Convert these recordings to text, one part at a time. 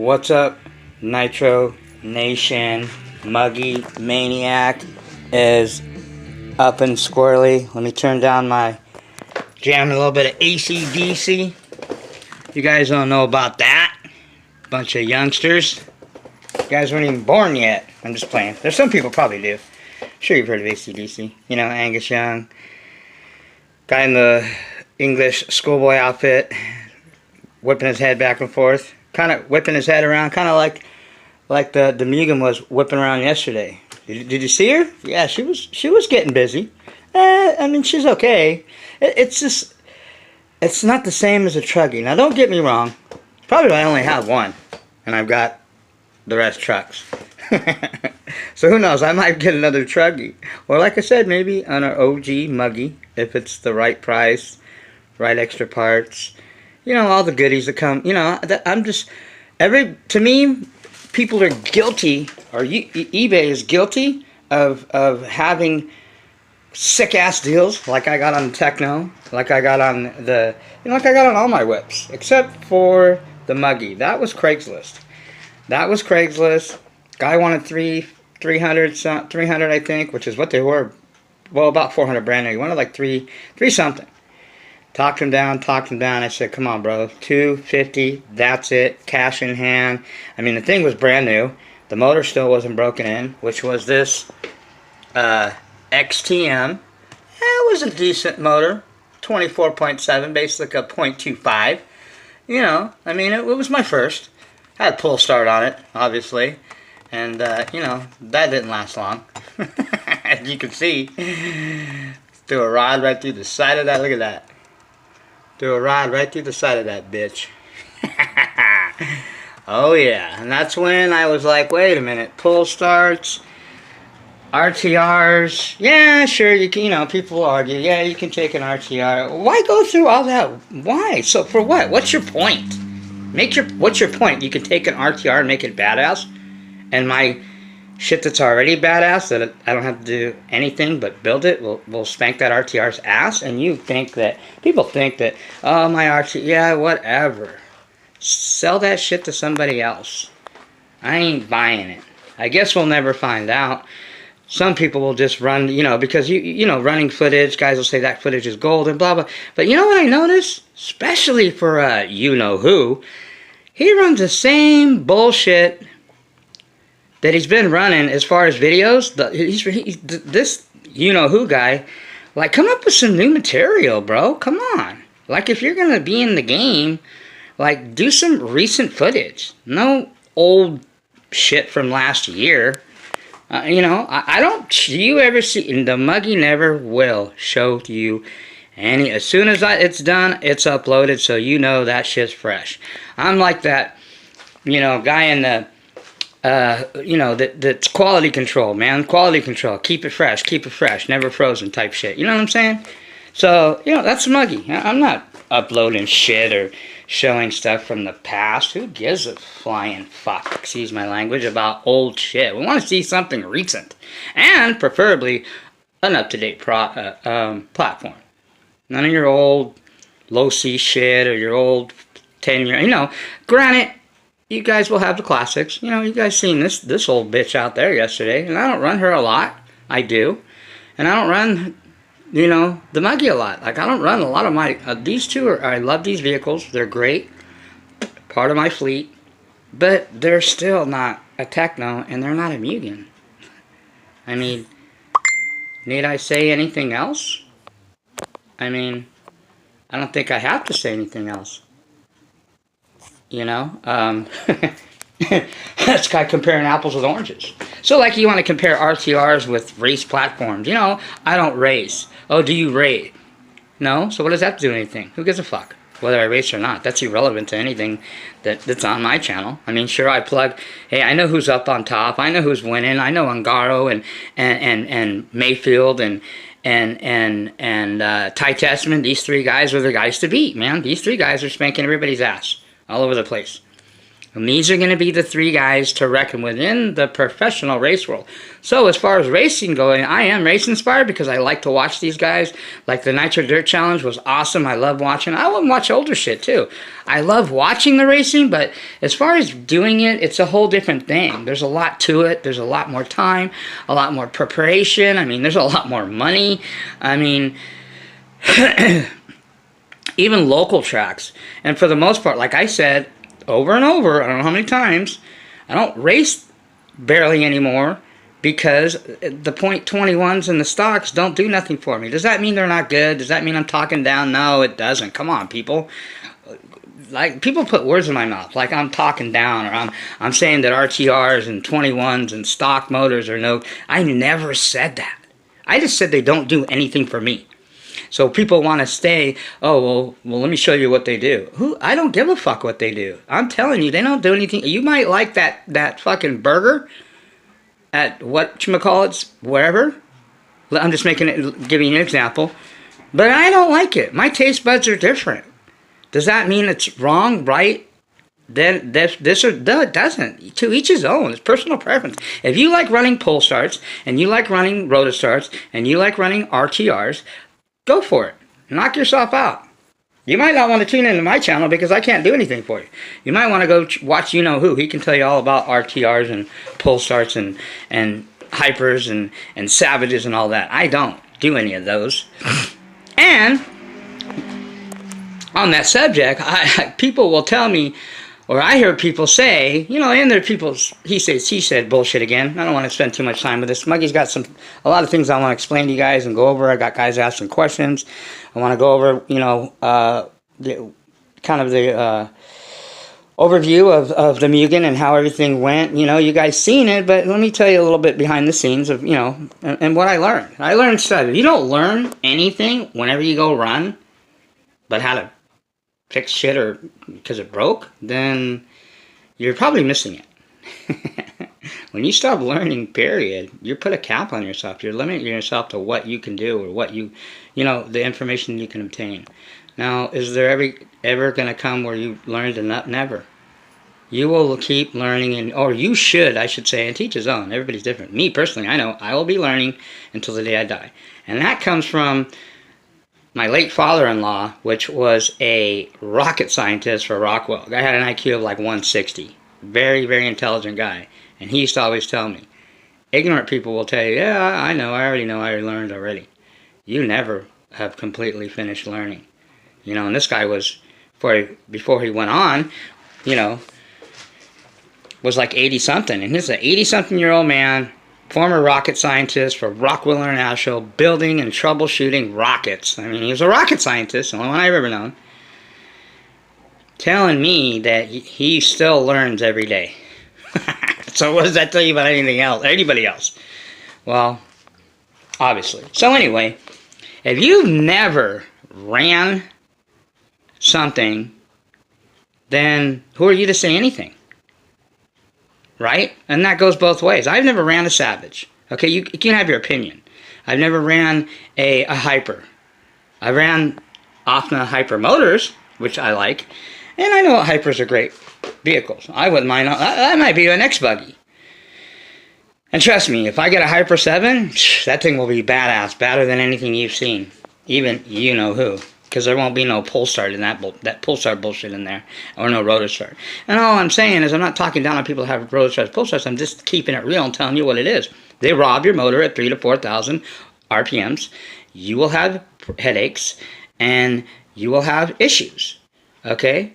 What's up, Nitro Nation? Muggy Maniac is up and squirrely. Let me turn down my jam a little bit of AC/DC. You guys don't know about that. Bunch of youngsters. You guys weren't even born yet. I'm just playing. There's some people probably do. I'm sure you've heard of AC/DC. You know, Angus Young. Guy in the English schoolboy outfit. Whipping his head back and forth. Kind of whipping his head around. Kind of like the Muggin was whipping around yesterday. Did you see her? Yeah, she was getting busy. I mean, she's okay. It's just, it's not the same as a truggy. Now, don't get me wrong. Probably I only have one, and I've got the rest trucks. So who knows? I might get another truggy, or like I said, maybe on our OG Muggy if it's the right price, right extra parts. You know, all the goodies that come. You know, I'm just to me, people are guilty, or eBay is guilty of having sick ass deals like I got on the Techno, like I got on the, like I got on all my whips, except for the Muggy. That was Craigslist. That was Craigslist. Guy wanted 300 I think, which is what they were. Well, about 400 brand new. He wanted like three something. Talked him down. I said, come on, bro. $250. That's it. Cash in hand. I mean, the thing was brand new. The motor still wasn't broken in, which was this XTM. It was a decent motor. 24.7, basically a .25. You know, I mean, it was my first. Had a pull start on it, obviously. And, you know, that didn't last long. As you can see. Threw a rod right through the side of that. Look at that. Threw a rod right through the side of that bitch. Oh yeah, and that's when I was like, wait a minute, pull starts, RTRs, yeah, sure, you can, you know, people argue, yeah, you can take an RTR. Why go through all that? Why? So for what? What's your point? What's your point? You can take an RTR and make it badass, and my shit that's already badass, that I don't have to do anything but build it, will spank that RTR's ass. And you think that, people think that, oh, my RTR, yeah, whatever. Sell that shit to somebody else. I ain't buying it. I guess we'll never find out. Some people will just run, you know, because, you know, running footage, guys will say that footage is gold and blah, blah. But you know what I noticed? Especially for, you-know-who, he runs the same bullshit that he's been running as far as videos. This you-know-who guy, like, come up with some new material, bro. Come on. Like, if you're going to be in the game, like, do some recent footage. No old shit from last year. You know, I don't, do you ever see, and the Muggy never will show you any, as soon as it's done, it's uploaded, so you know that shit's fresh. I'm like that, you know, guy in the, you know, that's quality control, man. Quality control. Keep it fresh, never frozen type shit. You know what I'm saying? So, you know, that's Muggy. I'm not uploading shit or showing stuff from the past. Who gives a flying fuck, excuse my language, about old shit? We want to see something recent. And, preferably, an up-to-date platform. None of your old low-C shit or your old 10-year, you know, granted, you guys will have the classics. You know, you guys seen this old bitch out there yesterday, and I don't run her a lot. I do. And I don't run, you know, the Muggy a lot. Like, I don't run a lot of my, these two are, I love these vehicles. They're great. Part of my fleet. But they're still not a Techno, and they're not a Muggin. I mean, need I say anything else? I mean, I don't think I have to say anything else. You know, that's guy comparing apples with oranges. So, like, you want to compare RTRs with race platforms. You know, I don't race. Oh, do you race? No? So what does that have to do with anything? Who gives a fuck? Whether I race or not. That's irrelevant to anything that's on my channel. I mean, sure, I plug, hey, I know who's up on top. I know who's winning. I know Ungaro and Mayfield and Ty Testament. These three guys are the guys to beat, man. These three guys are spanking everybody's ass all over the place. And these are going to be the three guys to reckon with in the professional race world. So as far as racing going, I am race inspired because I like to watch these guys. Like the Nitro Dirt Challenge was awesome. I love watching. I love watch older shit too. I love watching the racing, but as far as doing it, it's a whole different thing. There's a lot to it. There's a lot more time, a lot more preparation. I mean, there's a lot more money. I mean, even local tracks. And for the most part, like I said, over and over, I don't know how many times, I don't race barely anymore because the .21s and the stocks don't do nothing for me. Does that mean they're not good? Does that mean I'm talking down? No, it doesn't. Come on, people. Like, people put words in my mouth, like I'm talking down, or I'm saying that RTRs and 21s and stock motors are no. I never said that. I just said they don't do anything for me. So people want to stay, oh, well, let me show you what they do. I don't give a fuck what they do. I'm telling you, they don't do anything. You might like that fucking burger at whatchamacallits, wherever. I'm just giving you an example. But I don't like it. My taste buds are different. Does that mean it's wrong, right? Then no, it doesn't. To each his own. It's personal preference. If you like running pull starts, and you like running rotor starts, and you like running RTRs, go for it. Knock yourself out. You might not want to tune into my channel because I can't do anything for you. You might want to go watch You-Know-Who. He can tell you all about RTRs and pull starts and hypers and savages and all that. I don't do any of those. And on that subject, people will tell me, or I hear people say, you know, and there are people's he said, she said bullshit again. I don't want to spend too much time with this. Muggy's got a lot of things I want to explain to you guys and go over. I got guys asking questions. I want to go over, you know, the overview of the Mugen and how everything went. You know, you guys seen it, but let me tell you a little bit behind the scenes of, you know, and what I learned. I learned stuff. If you don't learn anything whenever you go run, but how to fix shit or because it broke, then you're probably missing it. When you stop learning, period, you put a cap on yourself. You're limiting yourself to what you can do or what you know, the information you can obtain. Now, is there ever going to come where you learned enough? Never. You will keep learning, or you should, I should say, and teach his own. Everybody's different. Me, personally, I know I will be learning until the day I die. And that comes from my late father-in-law, which was a rocket scientist for Rockwell. Guy had an IQ of like 160. Very, very intelligent guy. And he used to always tell me, ignorant people will tell you, yeah, I know, I already know, I learned already. You never have completely finished learning. You know, and this guy was, before he went on, you know, was like 80-something. And this is an 80-something-year-old man, former rocket scientist for Rockwell International, building and troubleshooting rockets. I mean, he was a rocket scientist, the only one I've ever known, telling me that he still learns every day. So what does that tell you about anything else, anybody else? Well, obviously. So anyway, if you've never ran something, then who are you to say anything? Right? And that goes both ways. I've never ran a Savage. Okay, you can have your opinion. I've never ran a Hyper. I ran Offna Hyper motors, which I like, and I know Hypers are great vehicles. I wouldn't mind. That might be an X-Buggy. And trust me, if I get a Hyper 7, that thing will be badass, better than anything you've seen. Even You-Know-Who. Because there won't be no pull start in that pull start bullshit in there, or no rotor start. And all I'm saying is I'm not talking down on people who have rotor starts, pull starts. I'm just keeping it real and telling you what it is. They rob your motor at 3,000 to 4,000 RPMs. You will have headaches, and you will have issues. Okay?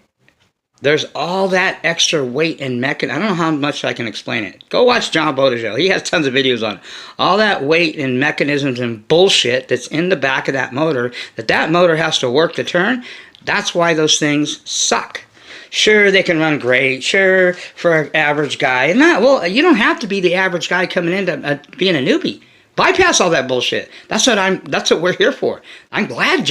There's all that extra weight and mechanism. I don't know how much I can explain it. Go watch John Bodejo. He has tons of videos on it. All that weight and mechanisms and bullshit that's in the back of that motor has to work to turn. That's why those things suck. Sure, they can run great. Sure, for an average guy. Well, you don't have to be the average guy coming into being a newbie. Bypass all that bullshit. That's what we're here for. I'm glad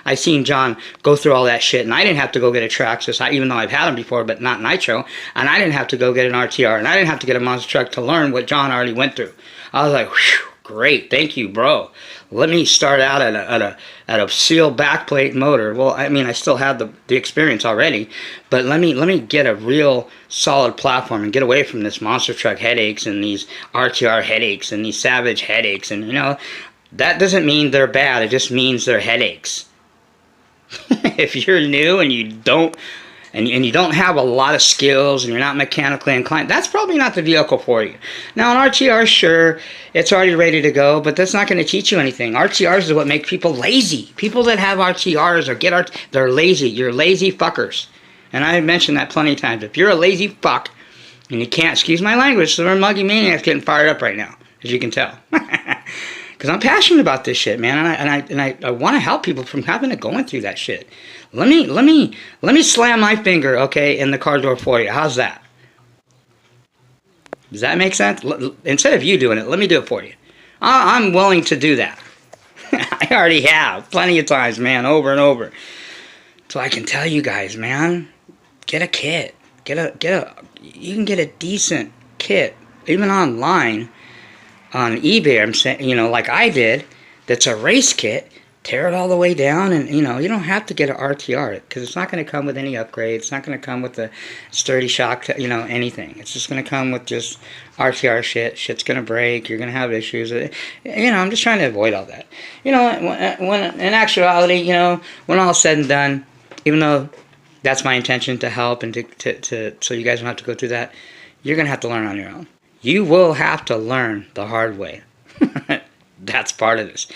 I seen John go through all that shit, and I didn't have to go get a Traxxas, even though I've had them before, but not Nitro, and I didn't have to go get an RTR, and I didn't have to get a monster truck to learn what John already went through. I was like, whew, Great, thank you, bro. Let me start out at a seal backplate motor. Well, I mean, I still have the experience already, but let me get a real solid platform and get away from this monster truck headaches and these RTR headaches and these Savage headaches. And that doesn't mean they're bad. It just means they're headaches. If you're new and you don't have a lot of skills and you're not mechanically inclined, that's probably not the vehicle for you. Now, an RTR, sure, it's already ready to go, but that's not going to teach you anything. RTRs is what make people lazy. People that have RTRs or they're lazy. You're lazy fuckers. And I've mentioned that plenty of times. If you're a lazy fuck and you can't, excuse my language, so we're muggy maniacs getting fired up right now, as you can tell. Because I'm passionate about this shit, man, and I want to help people from having to going through that shit. Let me slam my finger, okay, in the car door for you. How's that? Does that make sense? Instead of you doing it, let me do it for you. I'm willing to do that. I already have plenty of times, man, over and over. So I can tell you guys, man, get a kit. You can get a decent kit, even online. On eBay, I'm saying, like I did, that's a race kit, tear it all the way down, and, you don't have to get an RTR, because it's not going to come with any upgrades, it's not going to come with the sturdy shock, anything. It's just going to come with just RTR shit's going to break, you're going to have issues. I'm just trying to avoid all that. When in actuality, when all's said and done, even though that's my intention to help and to so you guys don't have to go through that, you're going to have to learn on your own. You will have to learn the hard way. That's part of this.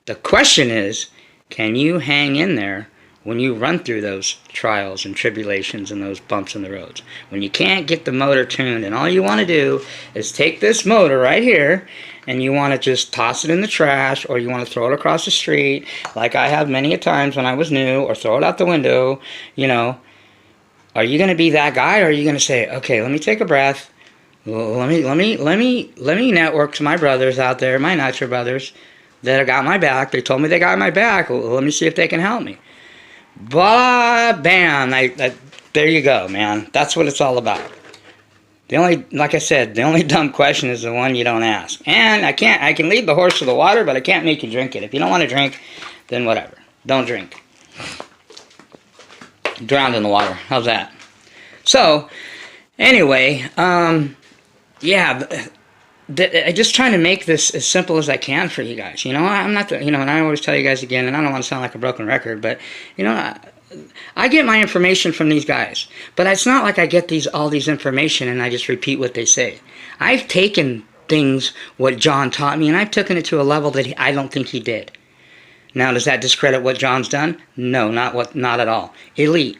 The question is, can you hang in there when you run through those trials and tribulations and those bumps in the roads? When you can't get the motor tuned and all you want to do is take this motor right here and you want to just toss it in the trash, or you want to throw it across the street like I have many a times when I was new, or throw it out the window, are you going to be that guy, or are you going to say, okay, let me take a breath. Let me network to my brothers out there, my Nitro brothers, that got my back. They told me they got my back. Well, let me see if they can help me. Bam! There you go, man. That's what it's all about. Like I said, the only dumb question is the one you don't ask. And I can lead the horse to the water, but I can't make you drink it. If you don't want to drink, then whatever. Don't drink. Drown in the water. How's that? So, anyway, yeah, I'm just trying to make this as simple as I can for you guys. I'm not and I always tell you guys again, and I don't want to sound like a broken record, but, I get my information from these guys. But it's not like I get all these information and I just repeat what they say. I've taken things, what John taught me, and I've taken it to a level that I don't think he did. Now, does that discredit what John's done? No, not at all. Elite.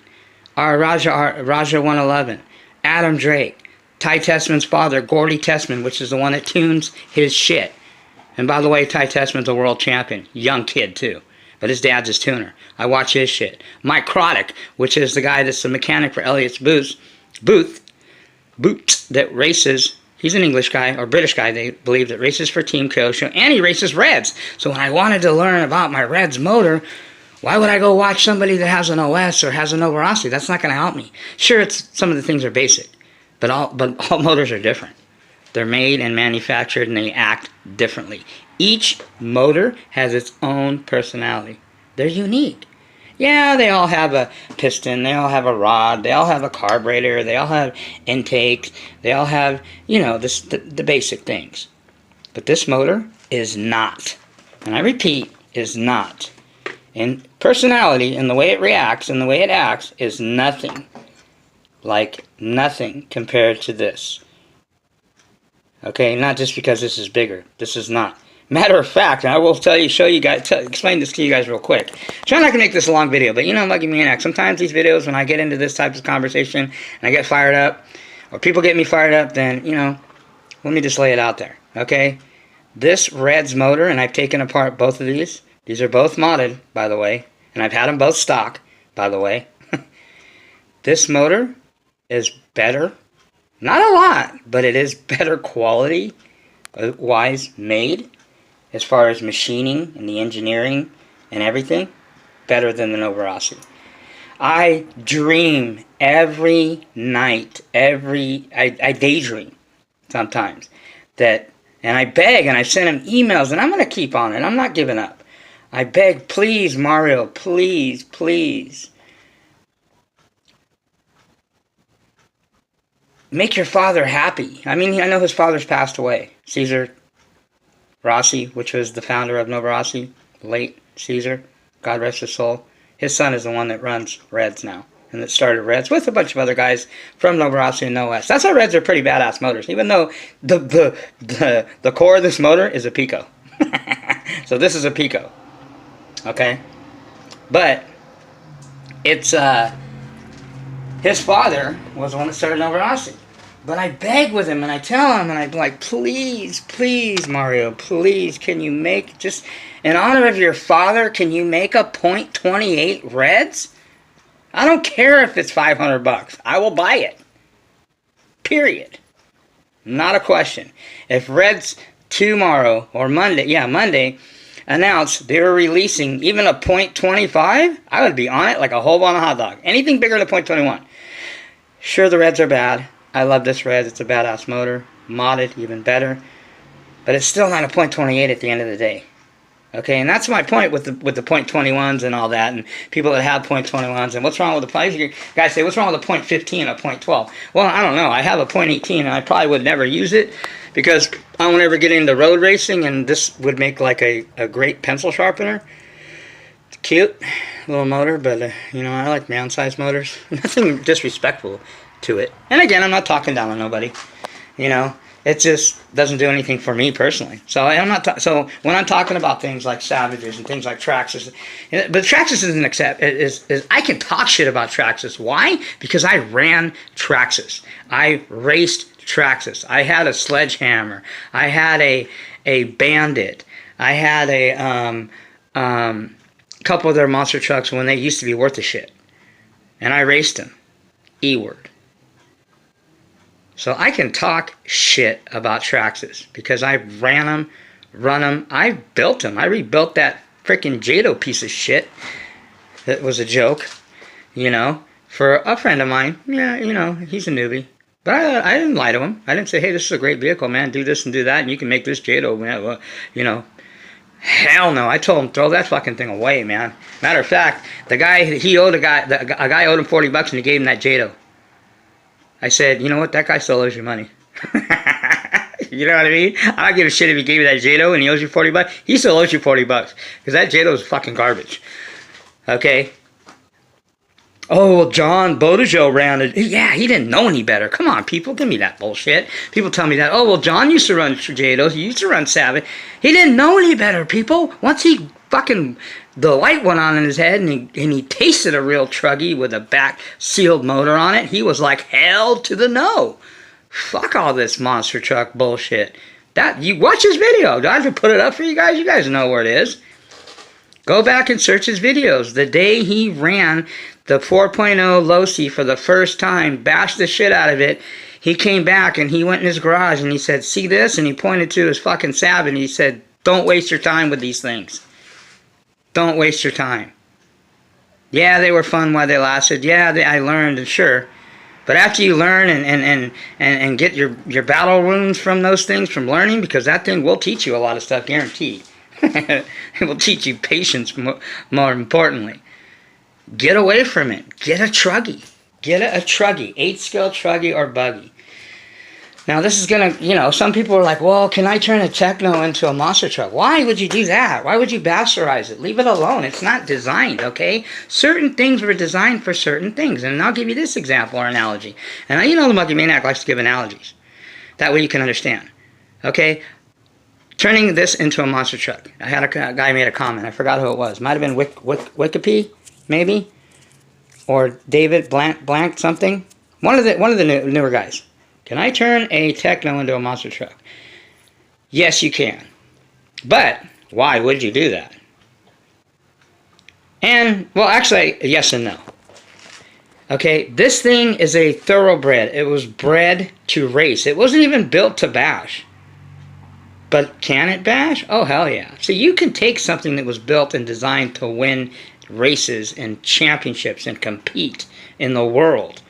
Our Raja 111. Adam Drake. Ty Tessman's father, Gordy Tessman, which is the one that tunes his shit. And by the way, Ty Tessman's a world champion. Young kid, too. But his dad's his tuner. I watch his shit. Mike Croddick, which is the guy that's the mechanic for Elliot's Booth, that races. He's an English guy, or British guy, they believe, that races for Team Kyosho, and he races Reds. So when I wanted to learn about my Reds motor, why would I go watch somebody that has an OS or has a Nova Rossi? That's not going to help me. Sure, some of the things are basic. But all motors are different. They're made and manufactured and they act differently. Each motor has its own personality. They're unique. Yeah, they all have a piston, they all have a rod, they all have a carburetor, they all have intakes, they all have, the basic things. But this motor is not. And I repeat, is not. And personality and the way it reacts and the way it acts is nothing. Like nothing compared to this. Okay, not just because this is bigger. This is not. Matter of fact, and I will explain this to you guys real quick. Try not to make this a long video, but Muggy Maniac, sometimes these videos, when I get into this type of conversation and I get fired up, or people get me fired up, then, let me just lay it out there, okay? This Reds motor, and I've taken apart both of these. These are both modded, by the way, and I've had them both stock, by the way. This motor is better, not a lot, but it is better quality wise made as far as machining and the engineering and everything, better than the Nova Rossi. I dream every night, I daydream sometimes that And I beg, and I send him emails, and I'm going to keep on it. I'm not giving up. I beg, please, Mario, please, please. Make your father happy. I mean, I know his father's passed away. Caesar Rossi, which was the founder of Nova Rossi, late Caesar, God rest his soul. His son is the one that runs Reds now, and that started Reds with a bunch of other guys from Nova Rossi and No West. That's why Reds are pretty badass motors, even though the core of this motor is a Pico. So this is a Pico, okay? But it's his father was the one that started Nova Rossi. But I beg with him, and I tell him, and I'm like, please, please, Mario, please, can you make, just in honor of your father, can you make a .28 Reds? I don't care if it's $500. I will buy it. Period. Not a question. If Reds tomorrow, or Monday, announced they were releasing even a .25, I would be on it like a hole on a hot dog. Anything bigger than .21. Sure, the Reds are bad. I love this Reds. It's a badass motor. Modded, even better. But it's still not a .28 at the end of the day. Okay, and that's my point with the .21s and all that, and people that have .21s, and what's wrong with the guys say, what's wrong with a .15, a .12? Well, I don't know. I have a .18, and I probably would never use it, because I won't ever get into road racing, and this would make like a great pencil sharpener. It's cute, little motor, but, you know, I like man-sized motors. Nothing disrespectful to it. And again, I'm not talking down on nobody, you know. It just doesn't do anything for me personally. So I'm not. So when I'm talking about things like Savages and things like Traxxas, but Traxxas isn't is I can talk shit about Traxxas. Why? Because I ran Traxxas. I raced Traxxas. I had a Sledgehammer. I had a Bandit. I had a couple of their monster trucks when they used to be worth a shit, and I raced them. E-word. So I can talk shit about Traxxas because I ran them, run them, I built them. I rebuilt that freaking Jado piece of shit that was a joke, you know, for a friend of mine. Yeah, you know, he's a newbie. But I didn't lie to him. I didn't say, hey, this is a great vehicle, man. Do this and do that, and you can make this Jado, man. Well, you know, hell no. I told him, throw that fucking thing away, man. Matter of fact, a guy owed him $40 and he gave him that Jado. I said, you know what? That guy still owes you money. You know what I mean? I don't give a shit if he gave you that Jado and he owes you $40. He still owes you $40 because that Jado is fucking garbage. Okay? Oh, well, John Bodejo ran it. Yeah, he didn't know any better. Come on, people. Give me that bullshit. People tell me that. Oh, well, John used to run Jados. He used to run Savage. He didn't know any better, people. Once he fucking... the light went on in his head, and he tasted a real truggy with a back sealed motor on it. He was like, hell to the no. Fuck all this monster truck bullshit. That you watch his video. Do I have to put it up for you guys? You guys know where it is. Go back and search his videos. The day he ran the 4.0 Losi for the first time, bashed the shit out of it, he came back and he went in his garage and he said, see this? And he pointed to his fucking Sav and he said, don't waste your time with these things. Don't waste your time. Yeah, they were fun while they lasted. Yeah, I learned, and sure. But after you learn and get your battle wounds from those things, from learning, because that thing will teach you a lot of stuff, guaranteed. It will teach you patience, more importantly. Get away from it. Get a truggy. Get a truggy. 8-skill truggy or buggy. Now, this is going to, you know, some people are like, well, can I turn a Techno into a monster truck? Why would you do that? Why would you bastardize it? Leave it alone. It's not designed, okay? Certain things were designed for certain things. And I'll give you this example or analogy. And you know the Muggy Maniac likes to give analogies. That way you can understand. Okay? Turning this into a monster truck. I had a guy made a comment. I forgot who it was. Might have been Wikipede, maybe? Or David Blank something. One of the newer guys. Can I turn a Techno into a monster truck? Yes, you can. But why would you do that? And, well, actually, yes and no. Okay, this thing is a thoroughbred. It was bred to race. It wasn't even built to bash. But can it bash? Oh, hell yeah. So you can take something that was built and designed to win races and championships and compete in the world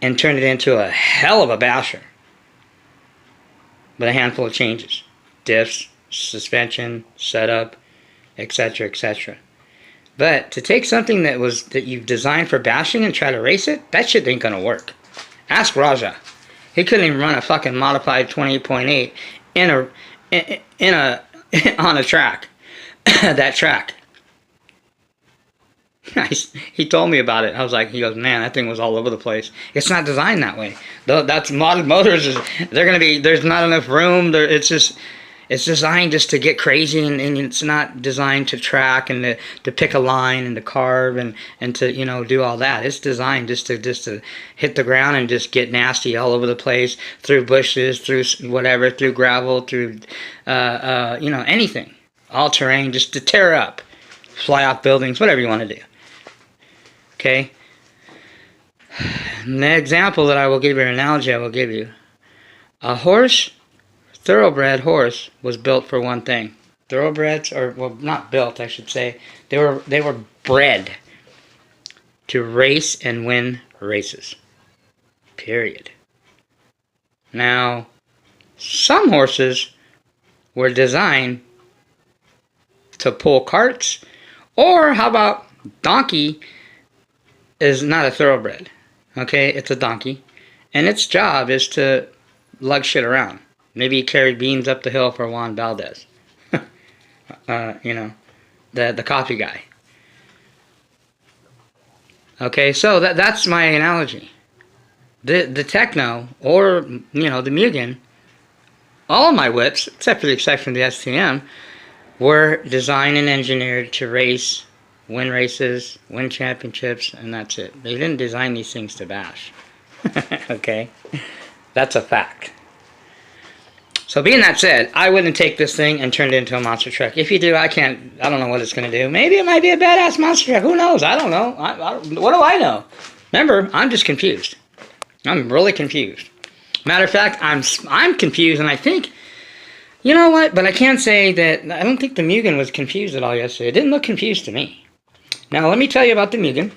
and turn it into a hell of a basher. but a handful of changes. Diffs, suspension, setup, etc., etc. But to take something that you've designed for bashing and try to race it, that shit ain't gonna work. Ask Raja. He couldn't even run a fucking modified 28.8 on a track. That track. He told me about it. I was like, he goes, man, that thing was all over the place. It's not designed that way. That's modded motors. They're gonna be. There's not enough room. It's designed just to get crazy, and it's not designed to track and to pick a line and to carve and to do all that. It's designed just to hit the ground and just get nasty all over the place, through bushes, through whatever, through gravel, through anything, all terrain, just to tear up, fly off buildings, whatever you want to do. Okay. And the example that I will give you, an analogy I will give you, a horse. Thoroughbred horse was built for one thing. Thoroughbreds, well, not built, I should say. They were bred to race and win races. Period. Now, some horses were designed to pull carts, or how about donkey is not a thoroughbred. Okay, it's a donkey, and its job is to lug shit around. Maybe he carried beans up the hill for Juan Valdez. The coffee guy. Okay, so that's my analogy. The Techno, or, the Mugen, all of my whips, except for the exception of the STM, were designed and engineered to race, win races, win championships, and that's it. They didn't design these things to bash. Okay? That's a fact. So being that said, I wouldn't take this thing and turn it into a monster truck. If you do, I don't know what it's going to do. Maybe it might be a badass monster truck. Who knows? I don't know. What do I know? Remember, I'm just confused. I'm really confused. Matter of fact, I'm confused, and I think, you know what? But I can't say that, I don't think the Mugen was confused at all yesterday. It didn't look confused to me. Now, let me tell you about the Mugen.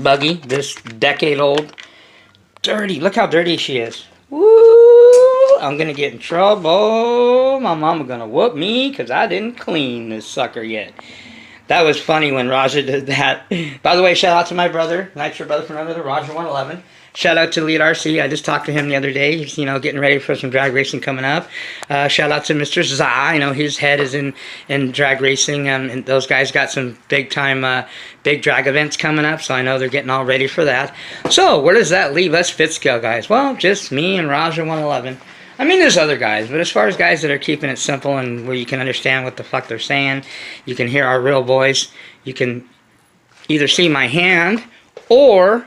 Buggy, this decade-old, dirty. Look how dirty she is. Woo! I'm gonna get in trouble. My mama gonna whoop me because I didn't clean this sucker yet. That was funny when Raja did that. By the way, shout out to my brother, Nitro Brother from another, Roger 111. Shout out to Lead RC. I just talked to him the other day. He's, getting ready for some drag racing coming up. Shout out to Mr. Za. His head is in drag racing. And those guys got some big time, big drag events coming up. So I know they're getting all ready for that. So where does that leave us fit scale guys? Well, just me and Roger 111. I mean, there's other guys, but as far as guys that are keeping it simple and where you can understand what the fuck they're saying, you can hear our real voice, you can either see my hand or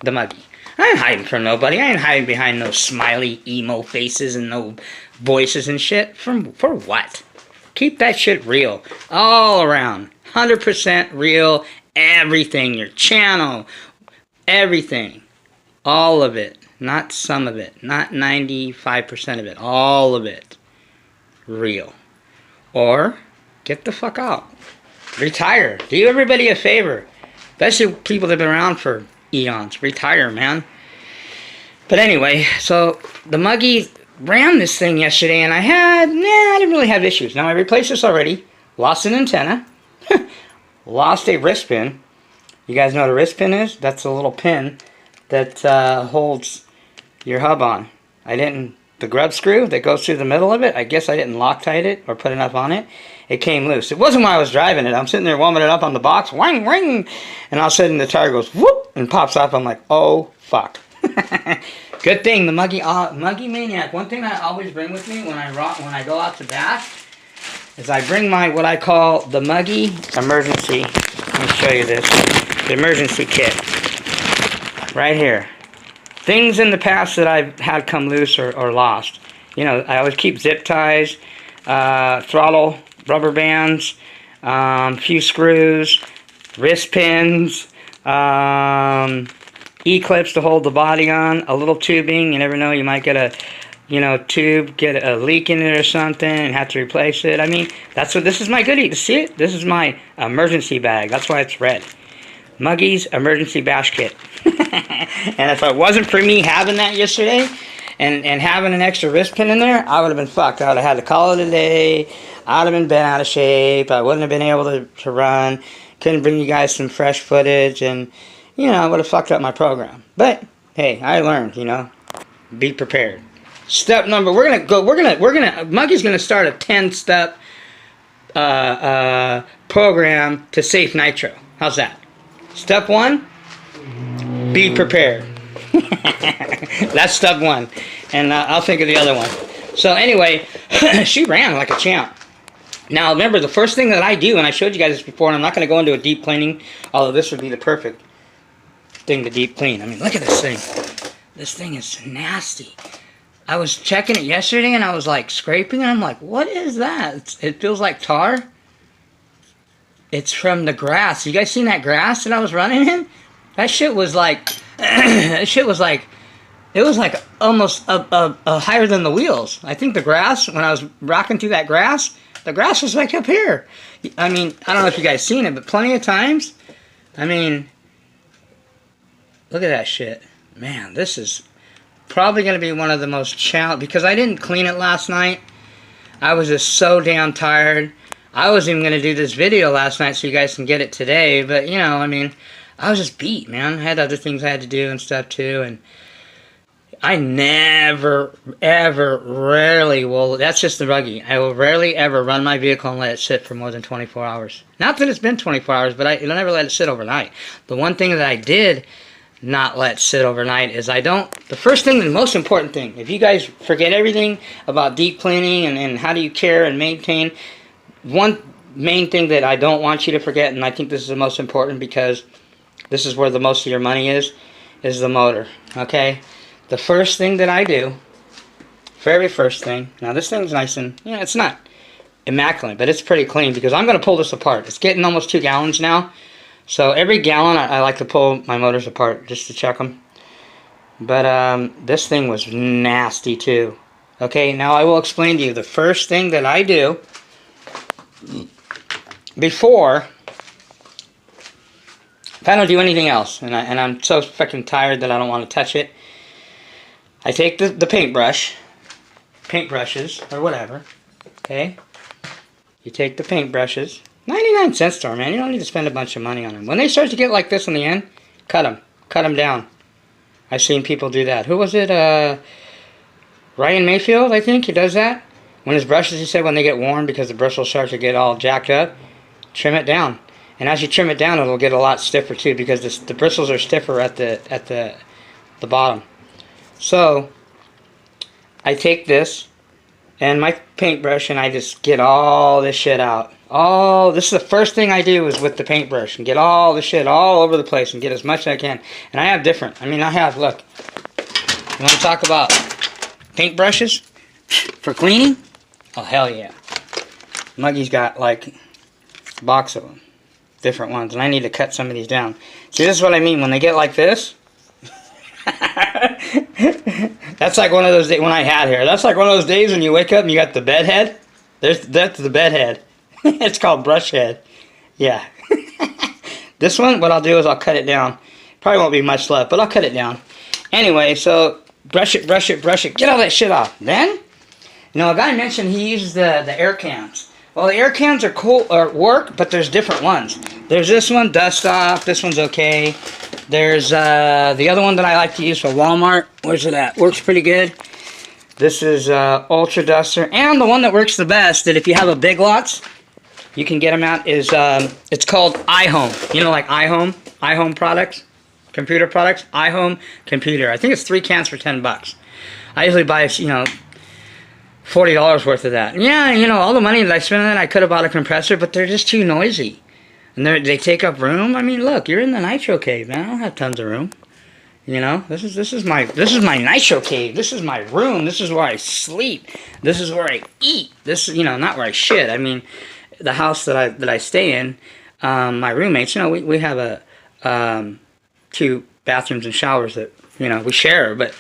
the muggy. I ain't hiding from nobody. I ain't hiding behind no smiley emo faces and no voices and shit. For what? Keep that shit real. All around. 100% real. Everything. Your channel. Everything. All of it. Not some of it. Not 95% of it. All of it. Real. Or get the fuck out. Retire. Do everybody a favor. Especially people that have been around for eons. Retire, man. But anyway, so the Muggy ran this thing yesterday, and I didn't really have issues. Now, I replaced this already. Lost an antenna. Lost a wrist pin. You guys know what a wrist pin is? That's a little pin that holds your hub on. The grub screw that goes through the middle of it, I guess I didn't Loctite it or put enough on it. It came loose. It wasn't while I was driving it. I'm sitting there warming it up on the box, wang, wang, and all of a sudden the tire goes whoop and pops up. I'm like, oh fuck. Good thing the Muggy Maniac. One thing I always bring with me when I go out to bash is I bring my what I call the Muggy emergency. Let me show you this. The emergency kit. Right here. Things in the past that I've had come loose or lost. I always keep zip ties, throttle, rubber bands, few screws, wrist pins, E-clips to hold the body on, a little tubing. You never know, you might get a tube, get a leak in it or something and have to replace it. I mean, this is my goodie. See it? This is my emergency bag. That's why it's red. Muggy's emergency bash kit. And if it wasn't for me having that yesterday, and having an extra wrist pin in there, I would have been fucked. I would have had to call it a day. I would have been bent out of shape. I wouldn't have been able to run. Couldn't bring you guys some fresh footage, and you know, I would have fucked up my program. But hey, I learned, you know, be prepared. Step number, Muggie's gonna start a 10-step program to safe nitro. How's that? Step 1, be prepared. That's step 1, and I'll think of the other one. So anyway, she ran like a champ. Now remember, the first thing that I do, and I showed you guys this before, and I'm not going to go into a deep cleaning, although this would be the perfect thing to deep clean. I mean, look at this thing. This thing is nasty. I was checking it yesterday, and I was like scraping, and I'm like, what is that? It feels like tar. It's from the grass. You guys seen that grass that I was running in? That shit was like, it was like almost higher than the wheels. I think the grass, when I was rocking through that grass, the grass was like up here. I mean, I don't know if you guys seen it, but plenty of times. I mean, look at that shit. Man, this is probably going to be one of the most challenging, because I didn't clean it last night. I was just so damn tired. I was even going to do this video last night so you guys can get it today, but you know, I mean, I was just beat, man. I had other things I had to do and stuff too, and I never, ever, rarely will, that's just the buggy. I will rarely ever run my vehicle and let it sit for more than 24 hours. Not that it's been 24 hours, but I'll never let it sit overnight. The one thing that I did not let sit overnight is the first thing, the most important thing, if you guys forget everything about deep cleaning and how do you care and maintain, one main thing that I don't want you to forget, and I think this is the most important because this is where the most of your money is the motor, okay? The first thing that I do, very first thing, now this thing's nice and, you know, it's not immaculate, but it's pretty clean because I'm going to pull this apart. It's getting almost 2 gallons now. So every gallon I like to pull my motors apart just to check them. But this thing was nasty too. Okay, now I will explain to you the first thing that I do before, if I don't do anything else, and I'm so fucking tired that I don't want to touch it, I take the paintbrushes, or whatever, okay? You take the paintbrushes, 99-cent store, man, you don't need to spend a bunch of money on them. When they start to get like this in the end, cut them down. I've seen people do that. Who was it, Ryan Mayfield, I think, he does that. When his brushes, he said, when they get worn, because the bristles start to get all jacked up, trim it down. And as you trim it down, it'll get a lot stiffer too, because the bristles are stiffer at the bottom. So I take this and my paintbrush and I just get all this shit out. This is the first thing I do is with the paintbrush and get all the shit all over the place and get as much as I can. And I have different. I mean, I have, look. You want to talk about paintbrushes for cleaning? Oh, hell yeah. Muggie's got like a box of them. Different ones. And I need to cut some of these down. See, this is what I mean. When they get like this, that's like one of those days when I had hair. That's like one of those days when you wake up and you got the bed head. That's the bed head. It's called brush head. Yeah. This one, what I'll do is I'll cut it down. Probably won't be much left, but I'll cut it down. Anyway, so brush it. Get all that shit off. Then, you know, a guy mentioned he uses the air cans. Well, the air cans are cool, or work, but there's different ones. There's this one, dust off. This one's okay. There's the other one that I like to use for Walmart. Where's it at? Works pretty good. This is Ultra Duster. And the one that works the best, that if you have a Big Lots, you can get them at, is it's called iHome. You know, like iHome products, computer products. iHome computer. I think it's 3 cans for $10. I usually buy, you know, $40 worth of that. And yeah, you know, all the money that I spent on that, I could have bought a compressor, but they're just too noisy. And they take up room. I mean, look, you're in the nitro cave, man. I don't have tons of room. You know, this is my nitro cave. This is my room. This is where I sleep. This is where I eat. This is, you know, not where I shit. I mean, the house that I stay in, my roommates, you know, we have a 2 bathrooms and showers that, you know, we share, but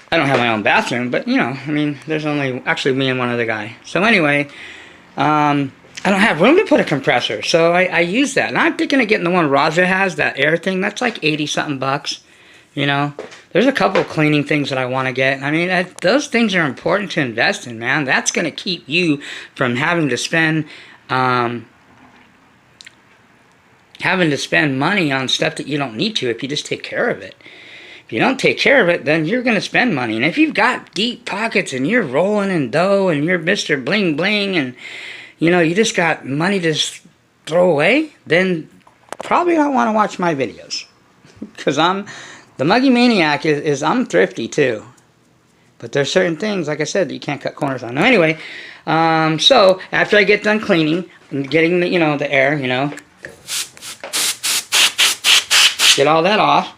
I don't have my own bathroom, but, you know, I mean, there's only, actually, me and one other guy. So anyway, I don't have room to put a compressor, so I use that. And I'm thinking of getting the one Raja has, that air thing. That's like 80-something bucks. You know, there's a couple cleaning things that I want to get. I mean, those things are important to invest in, man. That's going to keep you from having to spend money on stuff that you don't need to if you just take care of it. If you don't take care of it, then you're going to spend money. And if you've got deep pockets and you're rolling in dough and you're Mr. Bling Bling and, you know, you just got money to throw away, then probably don't want to watch my videos. Because the Muggy Maniac is I'm thrifty too. But there's certain things, like I said, that you can't cut corners on. Now, anyway, so after I get done cleaning and getting the, the air, get all that off.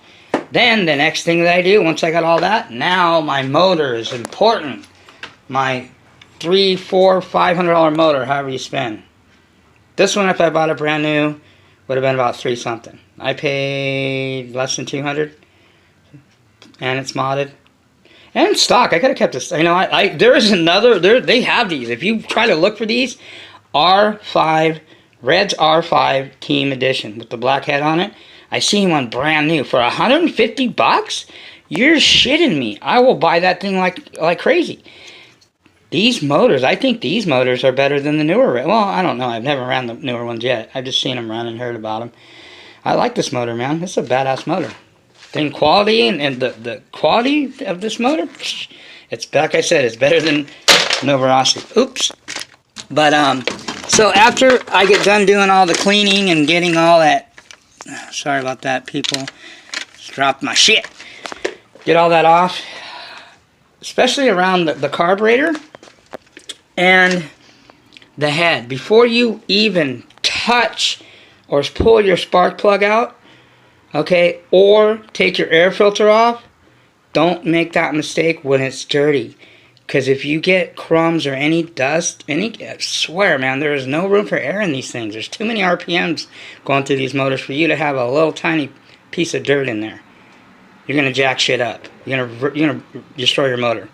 Then the next thing that I do, once I got all that, now my motor is important. My $300, $400, $500 motor, however you spend. This one, if I bought it brand new, would have been about $3 something. I paid less than $200, and it's modded. And in stock, I could have kept this. There is another. They have these. If you try to look for these, R5, Red's R5 Team Edition with the black head on it. I seen one brand new for $150. You're shitting me. I will buy that thing like crazy. These motors, I think these motors are better than the newer. Well, I don't know. I've never ran the newer ones yet. I've just seen them run and heard about them. I like this motor, man. It's a badass motor. The quality and the quality of this motor, it's, like I said, it's better than Novorossi. Oops. But so after I get done doing all the cleaning and getting all that. Sorry about that, people. Just dropped my shit. Get all that off. Especially around the carburetor and the head. Before you even touch or pull your spark plug out, okay, or take your air filter off, don't make that mistake when it's dirty. Because if you get crumbs or any dust, I swear, man, there is no room for air in these things. There's too many RPMs going through these motors for you to have a little tiny piece of dirt in there. You're going to jack shit up. You're gonna destroy your motor.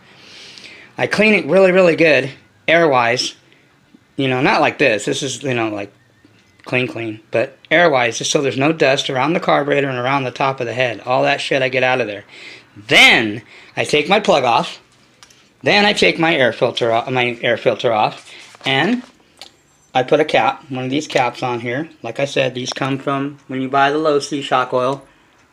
I clean it really, really good, air-wise. Not like this. This is, like clean. But air-wise, just so there's no dust around the carburetor and around the top of the head. All that shit I get out of there. Then I take my plug off. Then I take my air filter off, and I put a cap, one of these caps on here. Like I said, these come from when you buy the low C shock oil.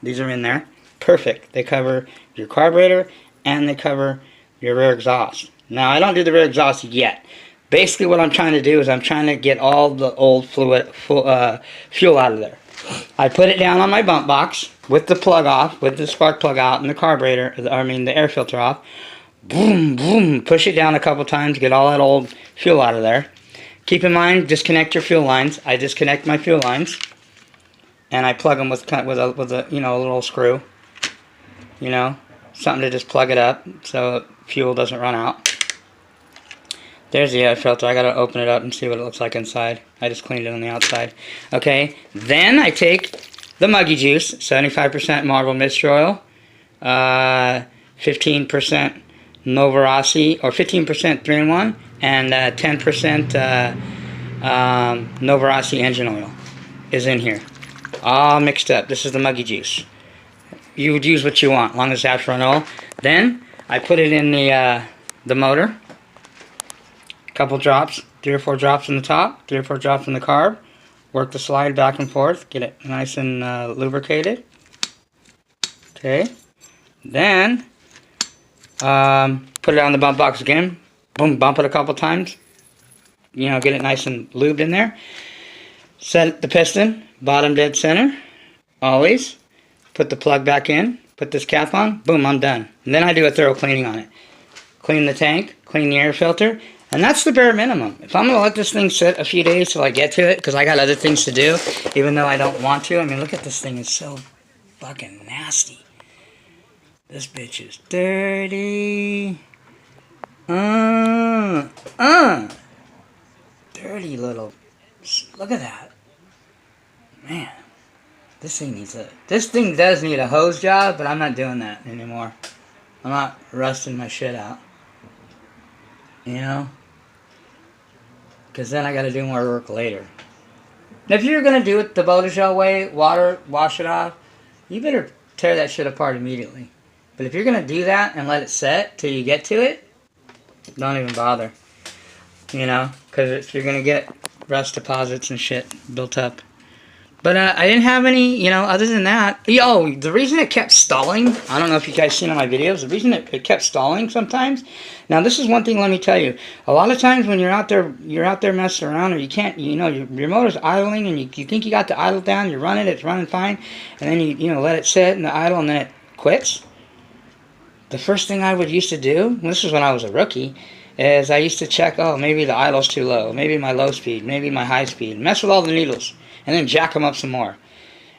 These are in there. Perfect. They cover your carburetor and they cover your rear exhaust. Now, I don't do the rear exhaust yet. Basically, what I'm trying to do is I'm trying to get all the old fuel out of there. I put it down on my bump box with the plug off, with the spark plug out, and the air filter off. Boom, boom, push it down a couple times, get all that old fuel out of there. Keep in mind, disconnect your fuel lines. I disconnect my fuel lines, and I plug them with a little screw. Something to just plug it up so fuel doesn't run out. There's the air filter. I gotta open it up and see what it looks like inside. I just cleaned it on the outside. Okay, then I take the Muggy Juice, 75% Marble Mist Oil, 15% Novorossi, or 15% 3-in-1, and 10% Novorossi engine oil is in here. All mixed up. This is the Muggy Juice. You would use what you want, as long as it's after an oil. Then I put it in the motor. A couple drops, 3 or 4 drops in the top, 3 or 4 drops in the carb. Work the slide back and forth, get it nice and lubricated. Okay. Then put it on the bump box again. Boom, bump it a couple times. Get it nice and lubed in there. Set the piston, bottom dead center. Always. Put the plug back in. Put this cap on. Boom, I'm done. And then I do a thorough cleaning on it. Clean the tank, clean the air filter. And that's the bare minimum. If I'm going to let this thing sit a few days till I get to it, because I got other things to do, even though I don't want to. I mean, look at this thing. It's so fucking nasty. This bitch is dirty. Dirty little... Look at that. Man. This thing does need a hose job, but I'm not doing that anymore. I'm not rusting my shit out. Because then I got to do more work later. And if you're going to do it the Bodegel way, wash it off, you better tear that shit apart immediately. But if you're going to do that and let it set till you get to it, don't even bother. You know, because you're going to get rust deposits and shit built up. But I didn't have any, you know, other than that. Yo, the reason it kept stalling, I don't know if you guys seen on my videos, the reason it kept stalling sometimes. Now, this is one thing, let me tell you. A lot of times when you're out there messing around, or you can't, you know, your motor's idling, and you think you got the idle down, you're running, it's running fine, and then you know, let it sit in the idle, and then it quits. The first thing I would used to do, and this is when I was a rookie, is I used to check, oh, maybe the idle's too low, maybe my low speed, maybe my high speed, mess with all the needles. And then jack them up some more.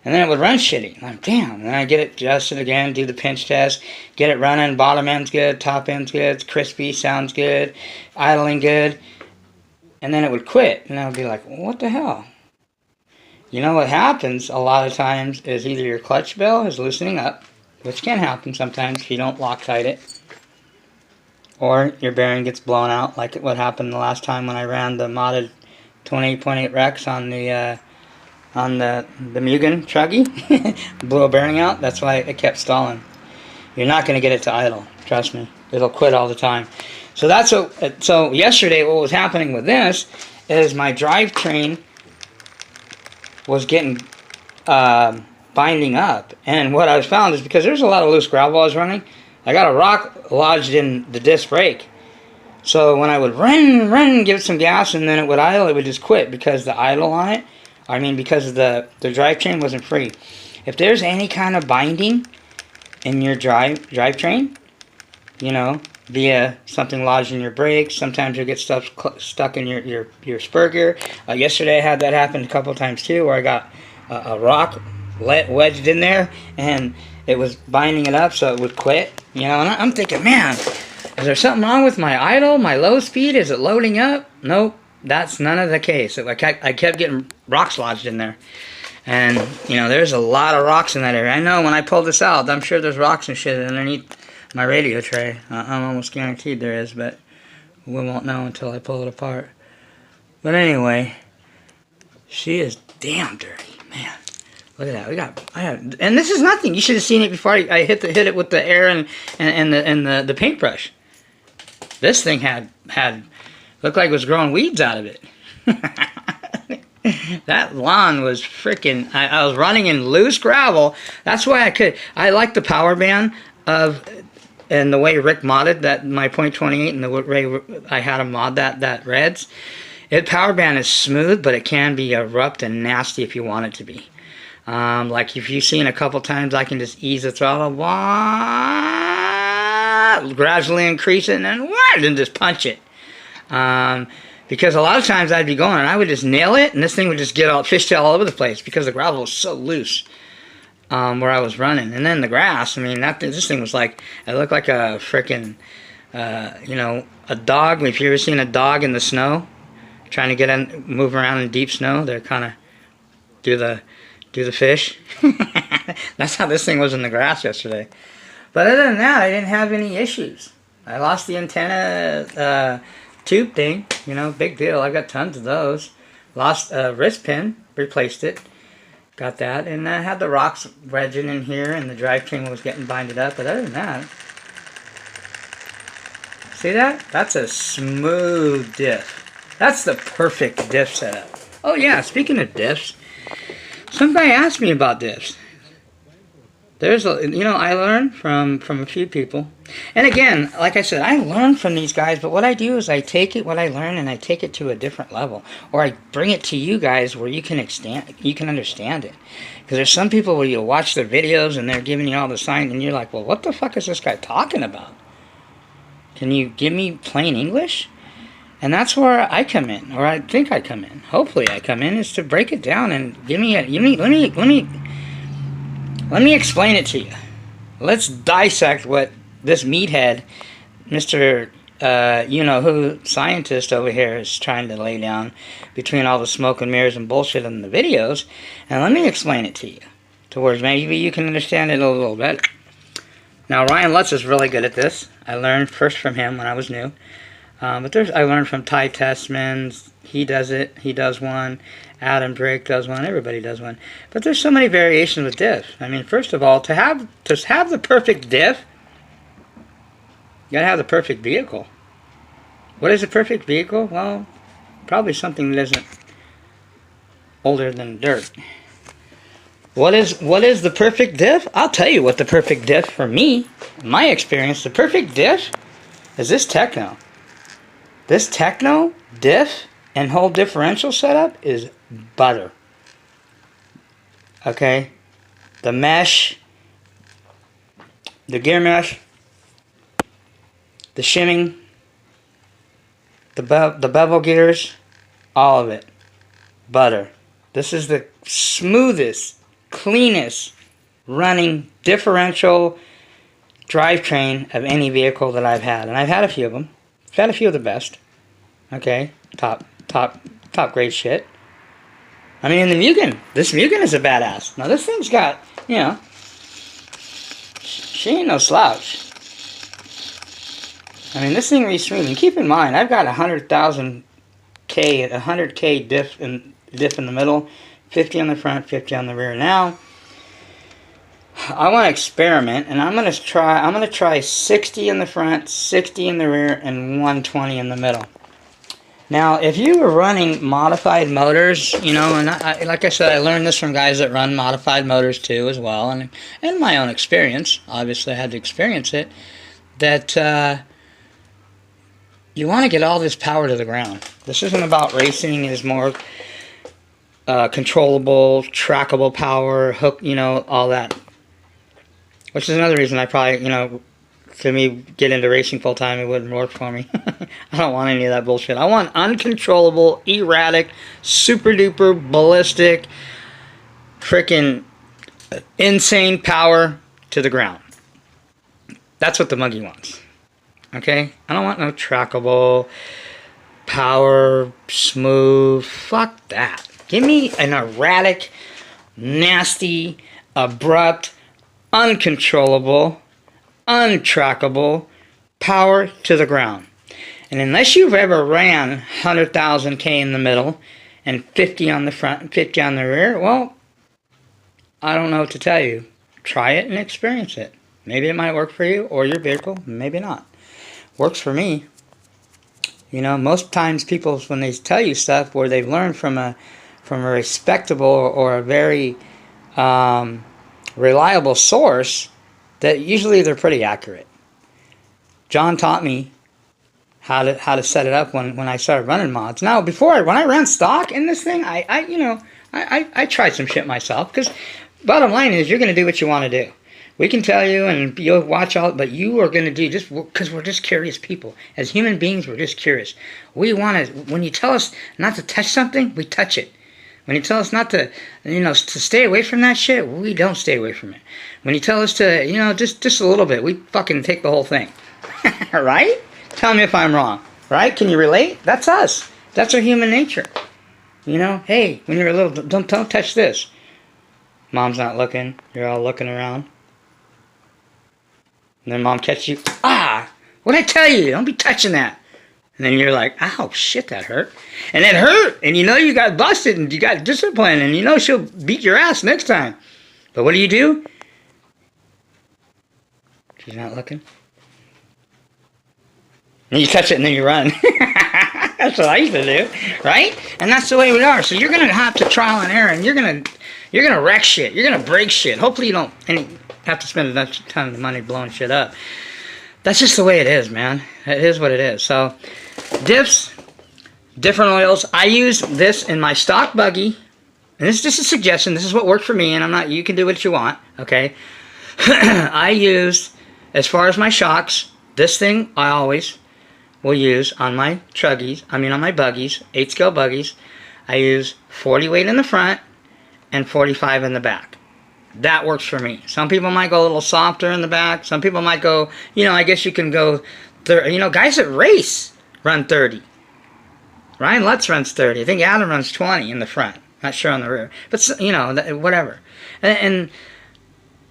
And then it would run shitty. I'm like, damn. And then I get it adjusted again, do the pinch test, get it running, bottom end's good, top end's good, it's crispy, sounds good, idling good. And then it would quit. And I would be like, what the hell? You know what happens a lot of times is either your clutch bell is loosening up, which can happen sometimes if you don't Loctite it, or your bearing gets blown out, like what happened the last time when I ran the modded 28.8 Rex on the Mugen Chuggy. Blew a bearing out. That's why it kept stalling. You're not going to get it to idle. Trust me. It'll quit all the time. So that's so yesterday what was happening with this is my drivetrain was getting binding up. And what I found is because there's a lot of loose gravel I was running, I got a rock lodged in the disc brake. So when I would run, give it some gas, and then it would idle, it would just quit because the idle on it, I mean, because the drivetrain wasn't free. If there's any kind of binding in your drivetrain, you know, via something lodged in your brakes, sometimes you'll get stuff stuck in your spur gear. Yesterday I had that happen a couple of times too, where I got a rock wedged in there, and it was binding it up so it would quit. You know, and I'm thinking, man, is there something wrong with my idle, my low speed? Is it loading up? Nope, that's none of the case. I kept getting rocks lodged in there. And, you know, there's a lot of rocks in that area. I know when I pull this out, I'm sure there's rocks and shit underneath my radio tray. I'm almost guaranteed there is, but we won't know until I pull it apart. But anyway, she is damn dirty, man. Look at that. And this is nothing. You should have seen it before I hit it with the air and the paintbrush. This thing had looked like it was growing weeds out of it. That lawn was freaking. I was running in loose gravel. That's why I like the power band and the way Rick modded that my .28 and the way I had him mod that Reds. Power band is smooth, but it can be abrupt and nasty if you want it to be. Like if you've seen a couple times, I can just ease the throttle, gradually increase it, and then just punch it. Because a lot of times I'd be going and I would just nail it, and this thing would just get all fishtail all over the place because the gravel was so loose where I was running. And then the grass, I mean, this thing was like, it looked like a freaking, you know, a dog. If you've ever seen a dog in the snow trying to move around in deep snow, they're kind of do the fish. That's how this thing was in the grass yesterday. But other than that, I didn't have any issues. I lost the antenna tube thing, you know, big deal. I got tons of those. Lost a wrist pin, replaced it. Got that. And I had the rocks wedging in here, and the drivetrain was getting binded up. But other than that, see that? That's a smooth diff. That's the perfect diff setup. Oh yeah, speaking of diffs, somebody asked me about diffs. There's I learned from a few people. And again, like I said, I learn from these guys, but what I do is I take what I learn and I take it to a different level. Or I bring it to you guys where you can understand it. Because there's some people where you watch their videos and they're giving you all the signs and you're like, well, what the fuck is this guy talking about? Can you give me plain English? And that's where I come in, or I think I come in. Hopefully I come in, is to break it down and let me explain it to you. Let's dissect what this meathead, Mr. You-know-who scientist over here is trying to lay down between all the smoke and mirrors and bullshit in the videos, and let me explain it to you, to where maybe you can understand it a little better. Now, Ryan Lutz is really good at this. I learned first from him when I was new. But there's, I learned from Ty Tessman. He does it. He does one. Adam Drake does one. Everybody does one. But there's so many variations with diffs. I mean, first of all, to have the perfect diff, you gotta have the perfect vehicle. What is a perfect vehicle? Well, probably something that isn't older than dirt. What is the perfect diff? I'll tell you what the perfect diff for me, in my experience, the perfect diff is this Techno. This Techno diff and whole differential setup is butter. Okay? The mesh, the gear mesh, the shimming, the bevel gears, all of it. Butter. This is the smoothest, cleanest running differential drivetrain of any vehicle that I've had. And I've had a few of them. I've had a few of the best. Okay? Top grade shit. I mean, in the Mugen, this Mugen is a badass. Now, this thing's got, you know, she ain't no slouch. I mean, this thing reads smooth. And keep in mind, I've got 100K diff in the middle, 50 on the front, 50 on the rear. Now, I want to experiment, and I'm gonna try 60 in the front, 60 in the rear, and 120 in the middle. Now, if you were running modified motors, you know, and like I said, I learned this from guys that run modified motors too as well, and my own experience, obviously I had to experience it, that you want to get all this power to the ground. This isn't about racing, it's more controllable, trackable power, hook, you know, all that. Which is another reason I probably, you know, to me, get into racing full time, it wouldn't work for me. I don't want any of that bullshit. I want uncontrollable, erratic, super duper, ballistic, freaking insane power to the ground. That's what the Muggy wants. Okay? I don't want no trackable, power, smooth. Fuck that. Give me an erratic, nasty, abrupt, uncontrollable, untrackable power to the ground. And unless you've ever ran 100,000 K in the middle and 50 on the front and 50 on the rear, well, I don't know what to tell you. Try it and experience it. Maybe it might work for you or your vehicle, maybe not. Works for me. You know, most times people, when they tell you stuff where they've learned from a respectable or a very reliable source, that usually they're pretty accurate. John taught me how to set it up when I started running mods. Now, when I ran stock in this thing, I tried some shit myself, because bottom line is, you're going to do what you want to do. We can tell you and you'll watch all, but you are going to do just because we're just curious people. As human beings, we're just curious. We want to, when you tell us not to touch something, we touch it. When you tell us not to, you know, to stay away from that shit, we don't stay away from it. When you tell us to, you know, just a little bit, we fucking take the whole thing. Right? Tell me if I'm wrong. Right? Can you relate? That's us. That's our human nature. You know, hey, when you're a little, don't touch this. Mom's not looking. You're all looking around. And then mom catches you. Ah! What'd I tell you? Don't be touching that. And then you're like, ow, shit, that hurt. And it hurt. And you know you got busted and you got disciplined. And you know she'll beat your ass next time. But what do? She's not looking. And you touch it and then you run. That's what I used to do. Right? And that's the way we are. So you're going to have to trial and error. And you're going to wreck shit. You're going to break shit. Hopefully you don't have to spend a ton of money blowing shit up. That's just the way it is, man. It is what it is. So, diffs, different oils. I use this in my stock buggy. And this is just a suggestion. This is what worked for me, and I'm not. You can do what you want, okay? I use, as far as my shocks, this thing I always will use on my truggies. I mean on my buggies, 8-scale buggies. I use 40 weight in the front and 45 in the back. That works for me. Some people might go a little softer in the back. Some people might go, you know, I guess you can go, you know, guys that race run 30. Ryan Lutz runs 30. I think Adam runs 20 in the front. Not sure on the rear. But, you know, whatever. And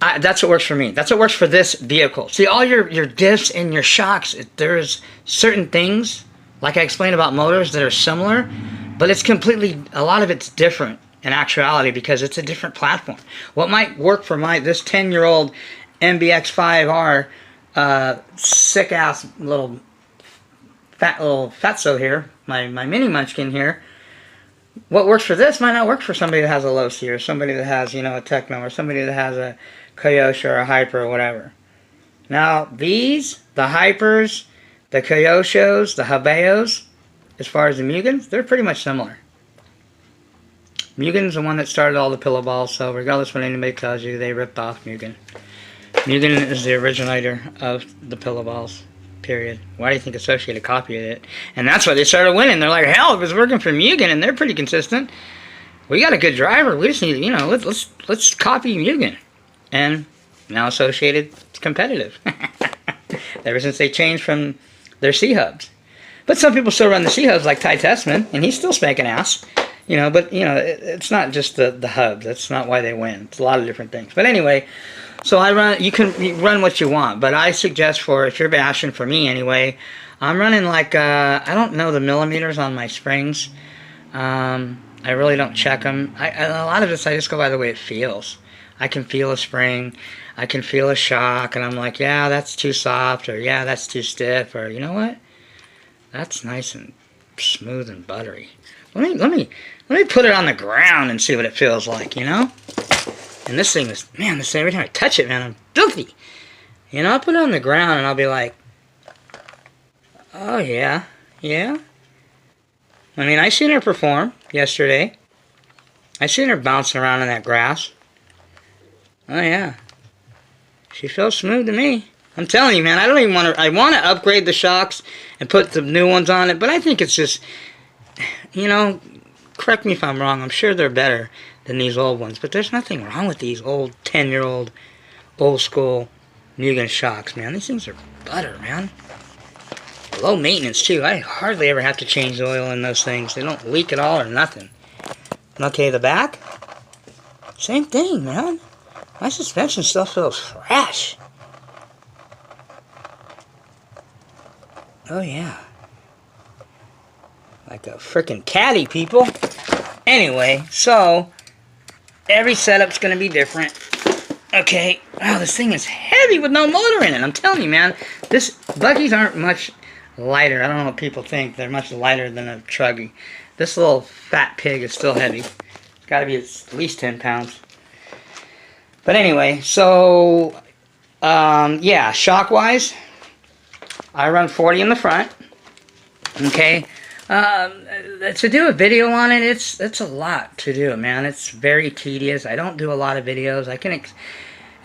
that's what works for me. That's what works for this vehicle. See, all your diffs and your shocks, there's certain things like I explained about motors that are similar, but it's completely, a lot of it's different in actuality because it's a different platform. What might work for this 10-year-old MBX5R sick ass little fatso here, my mini munchkin here, what works for this might not work for somebody that has a low C, or somebody that has, a Techno, or somebody that has a Kyosho or a Hyper or whatever. Now these, the Hypers, the Kyoshos, the Habeos, as far as the Mugens, they're pretty much similar. Mugen's the one that started all the pillow balls, so regardless what anybody tells you, they ripped off Mugen. Mugen is the originator of the pillow balls, period. Why do you think Associated copied it? And that's why they started winning. They're like, hell, if it's working for Mugen, and they're pretty consistent, we got a good driver, we just need, let's copy Mugen. And now Associated's competitive. Ever since they changed from their C-hubs. But some people still run the C-hubs like Ty Tessman, and he's still spanking ass. It's not just the hubs. That's not why they win. It's a lot of different things. But anyway, so you can run what you want. But I suggest if you're bashing, for me anyway, I'm running like, I don't know the millimeters on my springs. I really don't check them. A lot of this I just go by the way it feels. I can feel a spring. I can feel a shock, and I'm like, yeah, that's too soft, or yeah, that's too stiff, or you know what? That's nice and smooth and buttery. Let me put it on the ground and see what it feels like, And this thing is, man, every time I touch it, man, I'm filthy. I'll put it on the ground and I'll be like, oh yeah, yeah. I mean, I seen her perform yesterday. I seen her bouncing around in that grass. Oh yeah. She feels smooth to me. I'm telling you, man, I don't even want to, I want to upgrade the shocks and put the new ones on it, but I think it's just, correct me if I'm wrong, I'm sure they're better than these old ones, but there's nothing wrong with these old 10-year-old, old school Mugen shocks, man. These things are butter, man. Low maintenance, too. I hardly ever have to change the oil in those things. They don't leak at all or nothing. Okay, the back? Same thing, man. My suspension still feels fresh. Oh, yeah. Like a frickin' caddy, people. Anyway, so every setup's going to be different. Okay. Wow, this thing is heavy with no motor in it. I'm telling you, man. Buggies aren't much lighter. I don't know what people think. They're much lighter than a truggy. This little fat pig is still heavy. It's got to be at least 10 pounds. But anyway, so, yeah, shock-wise, I run 40 in the front. Okay. To do a video on it, it's a lot to do, man. It's very tedious. I don't do a lot of videos.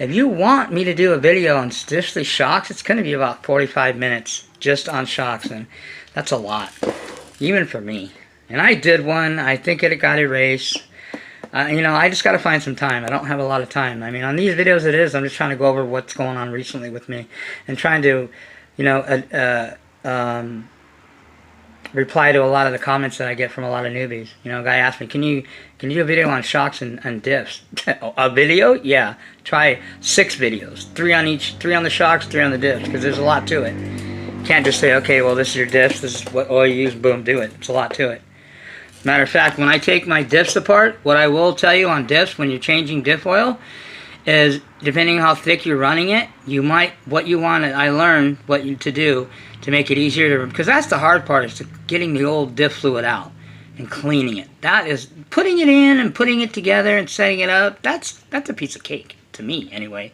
If you want me to do a video on just the shocks, it's going to be about 45 minutes just on shocks, and that's a lot, even for me. And I did one. I think it got erased. I just got to find some time. I don't have a lot of time. I mean, on these videos I'm just trying to go over what's going on recently with me and trying to, reply to a lot of the comments that I get from a lot of newbies. A guy asked me, can you do a video on shocks and diffs? A video? Yeah. Try 6 videos. 3 on the shocks, 3 on the diffs, because there's a lot to it. You can't just say, okay, well, this is your diffs, this is what oil you use, boom, do it. It's a lot to it. Matter of fact, when I take my diffs apart, what I will tell you on diffs when you're changing diff oil is, depending on how thick you're running it, I learned what to do to make it easier to, because that's the hard part, is getting the old diff fluid out and cleaning it. That is, putting it in and putting it together and setting it up, that's a piece of cake, to me anyway.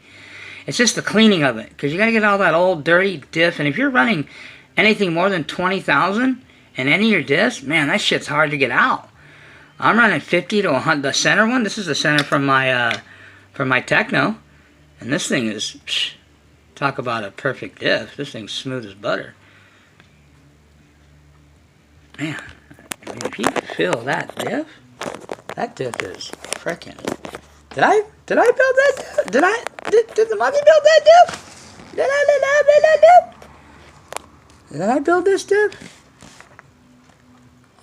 It's just the cleaning of it, because you got to get all that old dirty diff, and if you're running anything more than 20,000 in any of your diffs, man, that shit's hard to get out. I'm running 50 to 100, the center one, this is the center from my Techno, and this thing is, talk about a perfect diff. This thing's smooth as butter. Man, I mean, if you feel that diff is frickin'. Did I build that diff? Did the monkey build that diff? Did I build that diff? Did I build this diff?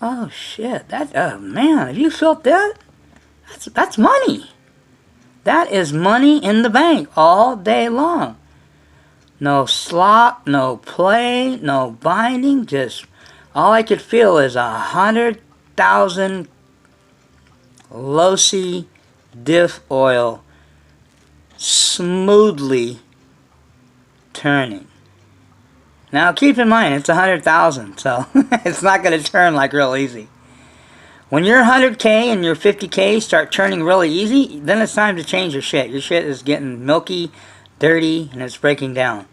Oh shit, oh man, have you felt that? That's money. That is money in the bank all day long. No slop, no play, no binding, just all I could feel is 100,000 low-C diff oil smoothly turning. Now keep in mind, it's 100,000, so it's not going to turn like real easy. When your 100K and your 50K start turning really easy, then it's time to change your shit. Your shit is getting milky, dirty, and it's breaking down.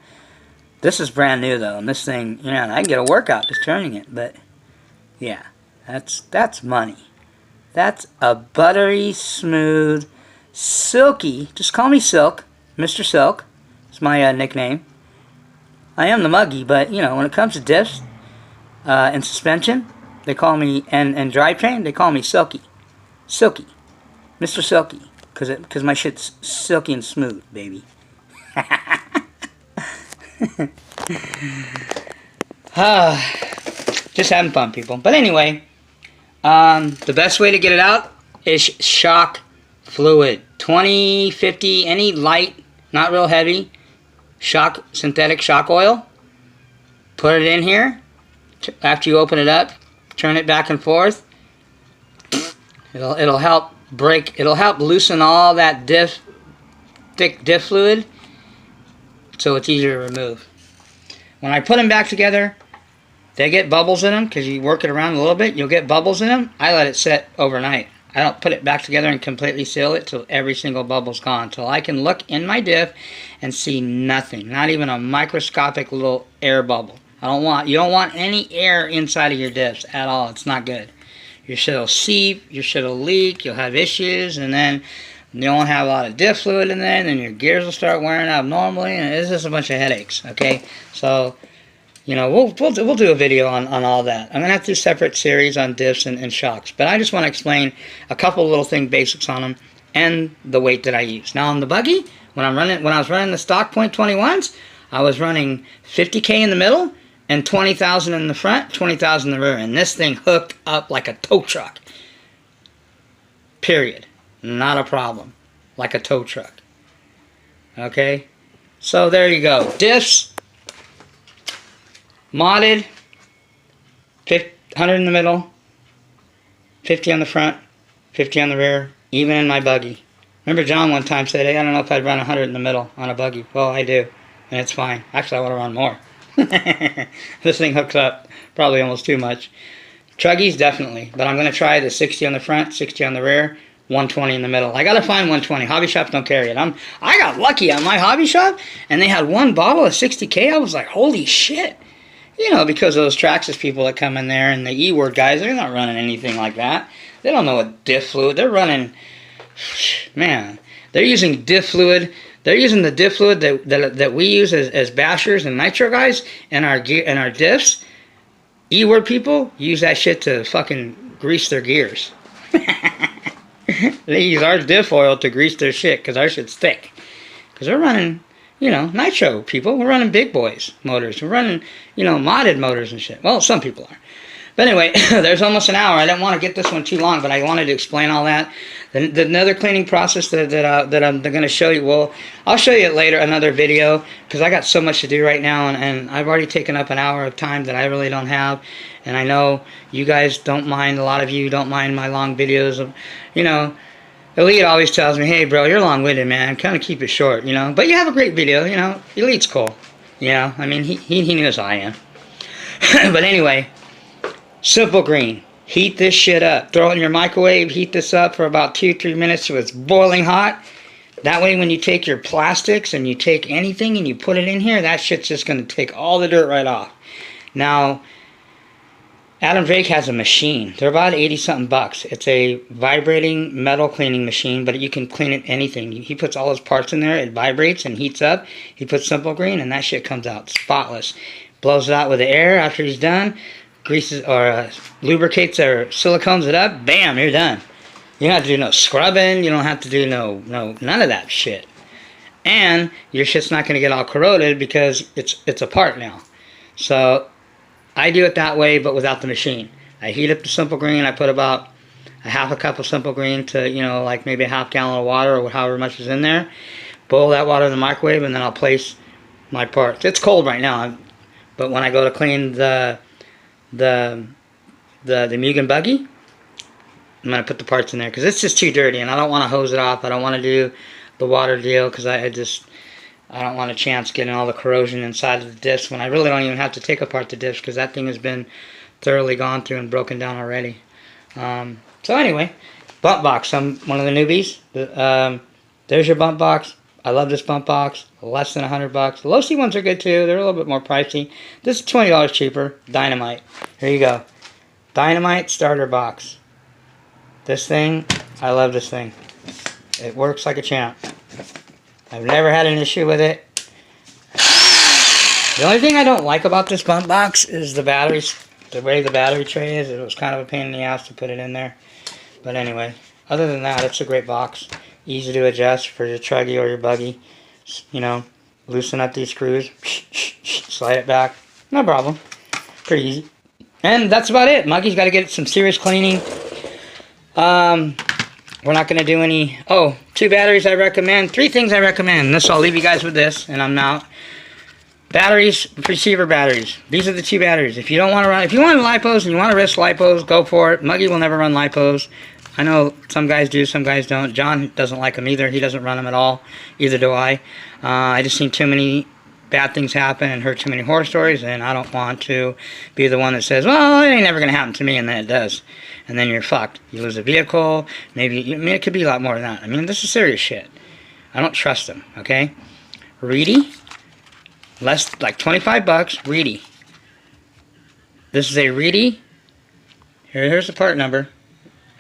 This is brand new though, and this thing, you know, I can get a workout just turning it, but yeah, that's money. That's a buttery, smooth, silky, just call me Silk, Mr. Silk, it's my nickname. I am the muggy, but you know, when it comes to diffs and suspension, they call me, and drivetrain, they call me Silky. Silky. Mr. Silky. Because my shit's silky and smooth, baby. Just having fun, people. But anyway, the best way to get it out is shock fluid. 20, 50, any light, not real heavy, synthetic shock oil. Put it in here. After you open it up, turn it back and forth. It'll help loosen all that thick diff fluid, so it's easier to remove. When I put them back together, they get bubbles in them because you work it around a little bit. You'll get bubbles in them. I let it set overnight. I don't put it back together and completely seal it till every single bubble's gone, till I can look in my diff and see nothing, not even a microscopic little air bubble. You don't want any air inside of your diffs at all. It's not good. Your shit will seep, your shit will leak, you'll have issues, and then you won't have a lot of diff fluid in there, and then your gears will start wearing out normally, and it's just a bunch of headaches, okay? So, you know, we'll do a video on all that. I'm going to have to do a separate series on diffs and shocks, but I just want to explain a couple little basics on them and the weight that I use. Now on the buggy, when I was running the stock .21s, I was running 50K in the middle, and 20,000 in the front, 20,000 in the rear. And this thing hooked up like a tow truck. Period. Not a problem. Like a tow truck. Okay? So there you go. Diffs. Modded. 100 in the middle. 50 on the front. 50 on the rear. Even in my buggy. Remember John one time said, hey, I don't know if I'd run 100 in the middle on a buggy. Well, I do. And it's fine. Actually, I want to run more. This thing hooks up probably almost too much. Chuggies, definitely. But I'm going to try the 60 on the front, 60 on the rear, 120 in the middle. I got to find 120. Hobby shops don't carry it. I got lucky at my hobby shop, and they had one bottle of 60K. I was like, holy shit. You know, because of those Traxxas people that come in there, and the E-word guys, they're not running anything like that. They don't know what diff fluid. They're running, man, they're using diff fluid. They're using the diff fluid that we use as bashers and nitro guys and our diffs. E-word people use that shit to fucking grease their gears. They use our diff oil to grease their shit because our shit's thick. Because we're running, you know, nitro people. We're running big boys motors. We're running, you know, modded motors and shit. Well, some people are. But anyway, there's almost an hour. I didn't want to get this one too long, but I wanted to explain all that. Another cleaning process that I'm going to show you, well, I'll show you it later, another video, because I got so much to do right now, and I've already taken up an hour of time that I really don't have. And I know you guys don't mind, a lot of you don't mind my long videos of, you know, Elite always tells me, hey, bro, you're long-winded, man. Kind of keep it short, you know. But you have a great video, you know. Elite's cool. You know, I mean, he knows I am. But anyway, simple green. Heat this shit up. Throw it in your microwave. Heat this up for about 2-3 minutes so it's boiling hot. That way when you take your plastics and you take anything and you put it in here, that shit's just going to take all the dirt right off. Now, Adam Drake has a machine. They're about 80-something bucks. It's a vibrating metal cleaning machine, but you can clean it anything. He puts all his parts in there. It vibrates and heats up. He puts simple green and that shit comes out spotless. Blows it out with the air after he's done. Greases or lubricates or silicones it up. Bam, you're done. You don't have to do no scrubbing. You don't have to do no none of that shit. And your shit's not going to get all corroded because it's a part now. So I do it that way, but without the machine. I heat up the simple green. I put about a half a cup of simple green to, you know, like maybe a half gallon of water or however much is in there. Boil that water in the microwave, and then I'll place my parts. It's cold right now, but when I go to clean the the Mugen buggy. I'm going to put the parts in there because it's just too dirty and I don't want to hose it off. I don't want to do the water deal because I don't want a chance getting all the corrosion inside of the disc when I really don't even have to take apart the disc because that thing has been thoroughly gone through and broken down already. So anyway, bump box. I'm one of the newbies. There's your bump box. I love this bump box. Less than $100. The low-C ones are good too. They're a little bit more pricey. This is $20 cheaper. Dynamite. Here you go. Dynamite starter box. This thing, I love this thing. It works like a champ. I've never had an issue with it. The only thing I don't like about this bump box is the batteries. The way the battery tray is. It was kind of a pain in the ass to put it in there. But anyway, other than that, it's a great box. Easy to adjust for your truggy or your buggy. You know, loosen up these screws. Slide it back. No problem. Pretty easy. And that's about it. Muggy's got to get some serious cleaning. We're not going to do any... Oh, 2 batteries I recommend. 3 things I recommend. This, I'll leave you guys with this, and I'm out. Batteries, receiver batteries. These are the 2 batteries. If you don't want to run... If you want lipos and you want to risk lipos, go for it. Muggy will never run lipos. I know some guys do, some guys don't. John doesn't like them either. He doesn't run them at all. Either do I. I just seen too many bad things happen and heard too many horror stories, and I don't want to be the one that says, well, it ain't never going to happen to me, and then it does. And then you're fucked. You lose a vehicle. Maybe, I mean, it could be a lot more than that. I mean, this is serious shit. I don't trust them, okay? Reedy. Less, like 25 bucks. Reedy. This is a Reedy. Here's the part number.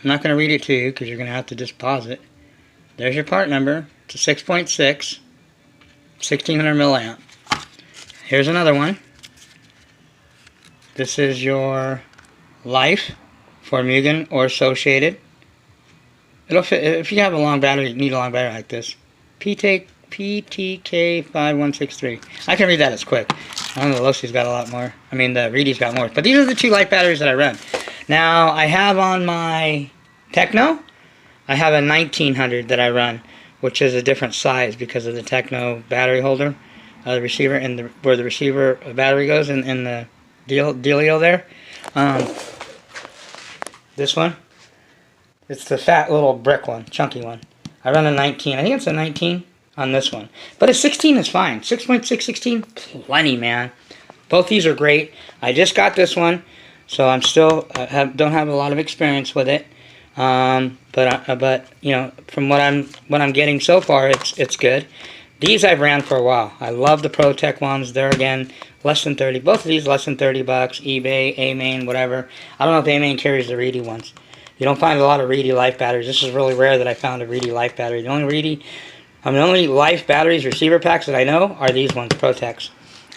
I'm not going to read it to you because you're going to have to just pause it. There's your part number. It's a 6.6. 1600 milliamp. Here's another one. This is your life for Mugen or associated. It'll fit if you have a long battery. You need a long battery like this. PTK5163. I can read that as quick. I don't know, the low-C's got a lot more. I mean, the Reedy's got more. But these are the 2 light batteries that I run. Now, I have on my Techno, I have a 1900 that I run, which is a different size because of the Techno battery holder, the receiver, and where the receiver battery goes in the dealio there. This one, it's the fat little brick one, chunky one. I run a 19. I think it's a 19 on this one. But a 16 is fine. 6.6, 16, plenty, man. Both these are great. I just got this one, so I'm still don't have a lot of experience with it. But you know, from what I'm getting so far, it's good. These I've ran for a while. I love the ProTech ones. They're again less than 30. Both of these less than 30 bucks. eBay, A-Main, whatever. I don't know if A-Main carries the Reedy ones. You don't find a lot of Reedy Life batteries. This is really rare that I found a Reedy Life battery. The only Life batteries receiver packs that I know are these ones, ProTechs.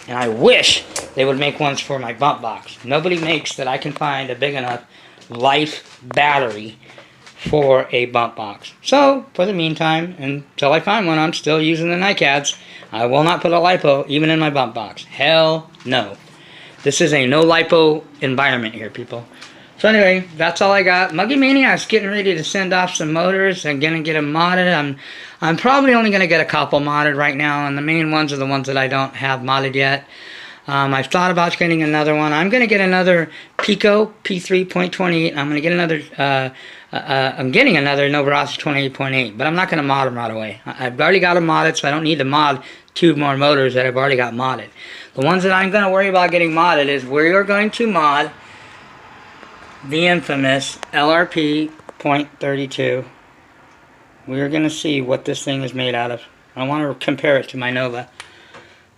And I wish they would make ones for my bump box. Nobody makes that I can find a big enough Life battery for a bump box. So, for the meantime, until I find one, I'm still using the NiCads. I will not put a LiPo even in my bump box. Hell no. This is a no LiPo environment here, people. So anyway, that's all I got. Muggy Maniac's getting ready to send off some motors. I'm going to get them modded. I'm probably only going to get a couple modded right now, and the main ones are the ones that I don't have modded yet. I've thought about getting another one. I'm going to get another Pico P3.28. I'm going to get another, I'm getting another Novarossi 28.8, but I'm not going to mod them right away. I've already got them modded, so I don't need to mod 2 more motors that I've already got modded. The ones that I'm going to worry about getting modded is we are going to mod the infamous LRP.32. We're going to see what this thing is made out of. I want to compare it to my Nova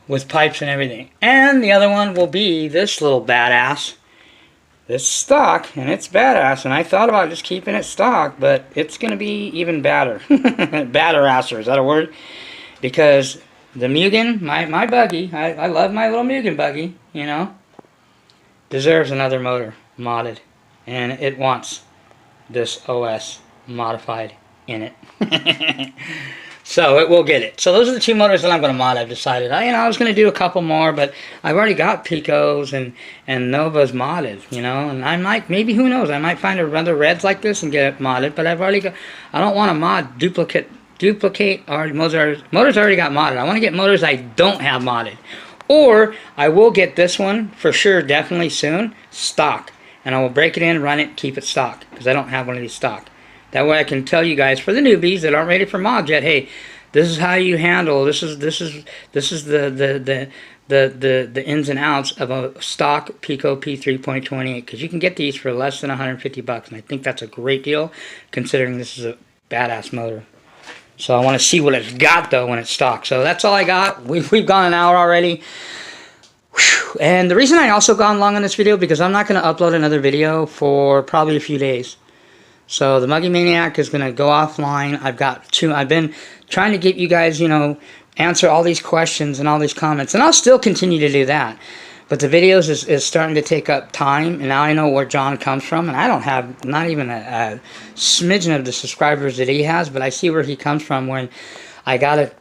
with pipes and everything. And the other one will be this little badass. This stock, and it's badass. And I thought about just keeping it stock, but it's going to be even badder. Badder-asser, is that a word? Because the Mugen, my buggy, I love my little Mugen buggy, you know, deserves another motor modded. And it wants this OS modified in it. So it will get it. So those are the 2 motors that I'm going to mod. I've decided. I was going to do a couple more, but I've already got Picos and Novas modded, you know. And I might, maybe, who knows, I might find other reds like this and get it modded. But I've already got, I don't want to mod duplicate motors already got modded. I want to get motors I don't have modded. Or I will get this one for sure, definitely soon, stock. And I will break it in, run it, keep it stock, because I don't have one of these stock. That way I can tell you guys, for the newbies that aren't ready for mods yet, hey, this is how you handle, this is the ins and outs of a stock Pico P3.28, because you can get these for less than 150 bucks, and I think that's a great deal, considering this is a badass motor. So I want to see what it's got, though, when it's stock. So that's all I got. We've gone an hour already. Whew. And the reason I also gone long on this video, because I'm not going to upload another video for probably a few days. So the Muggy Maniac is going to go offline. I've been trying to get you guys, you know, answer all these questions and all these comments. And I'll still continue to do that. But the videos is starting to take up time. And now I know where John comes from. And I don't have not even a smidgen of the subscribers that he has. But I see where he comes from when I got to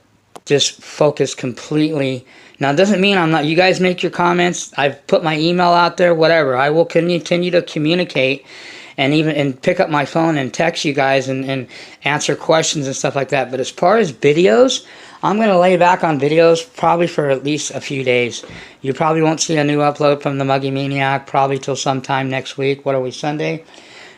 just focus completely. Now, it doesn't mean I'm not. You guys make your comments. I've put my email out there, whatever. I will continue to communicate. And pick up my phone and text you guys and answer questions and stuff like that. But as far as videos, I'm going to lay back on videos probably for at least a few days. You probably won't see a new upload from the Muggy Maniac probably till sometime next week. What are we, Sunday?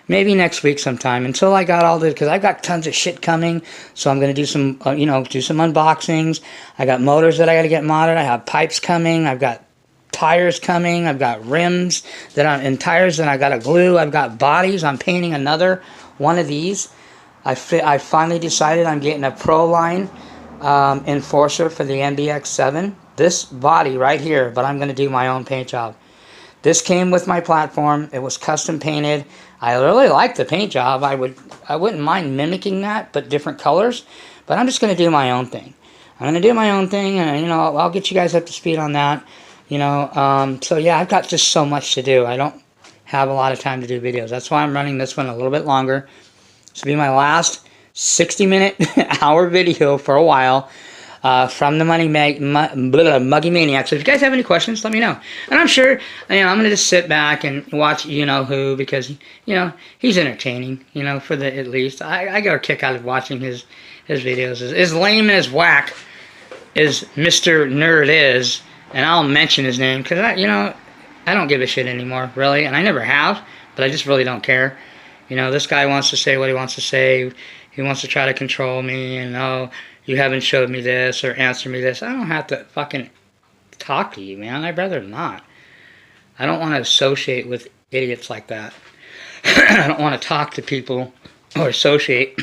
Maybe next week sometime. Until I got all this, because I've got tons of shit coming. So I'm going to do some, do some unboxings. I got motors that I got to get modded. I have pipes coming. I've got tires coming. I've got rims and tires that I got to glue. I've got bodies. I'm painting another one of these. I finally decided I'm getting a Pro Line Enforcer for the MBX7. This body right here, but I'm going to do my own paint job. This came with my platform. It was custom painted. I really like the paint job. I wouldn't mind mimicking that, but different colors. But I'm just going to do my own thing. I'm going to do my own thing, and I'll get you guys up to speed on that. So yeah, I've got just so much to do. I don't have a lot of time to do videos. That's why I'm running this one a little bit longer. This will be my last 60-minute hour video for a while from the Muggy Maniac. So if you guys have any questions, let me know. And I'm sure, I'm going to just sit back and watch you-know-who, because, he's entertaining, at least. I got a kick out of watching his videos. As lame and as whack as Mr. Nerd is, and I'll mention his name, because, I don't give a shit anymore, really. And I never have, but I just really don't care. This guy wants to say what he wants to say. He wants to try to control me, and, oh, you haven't showed me this or answered me this. I don't have to fucking talk to you, man. I'd rather not. I don't want to associate with idiots like that. I don't want to talk to people or associate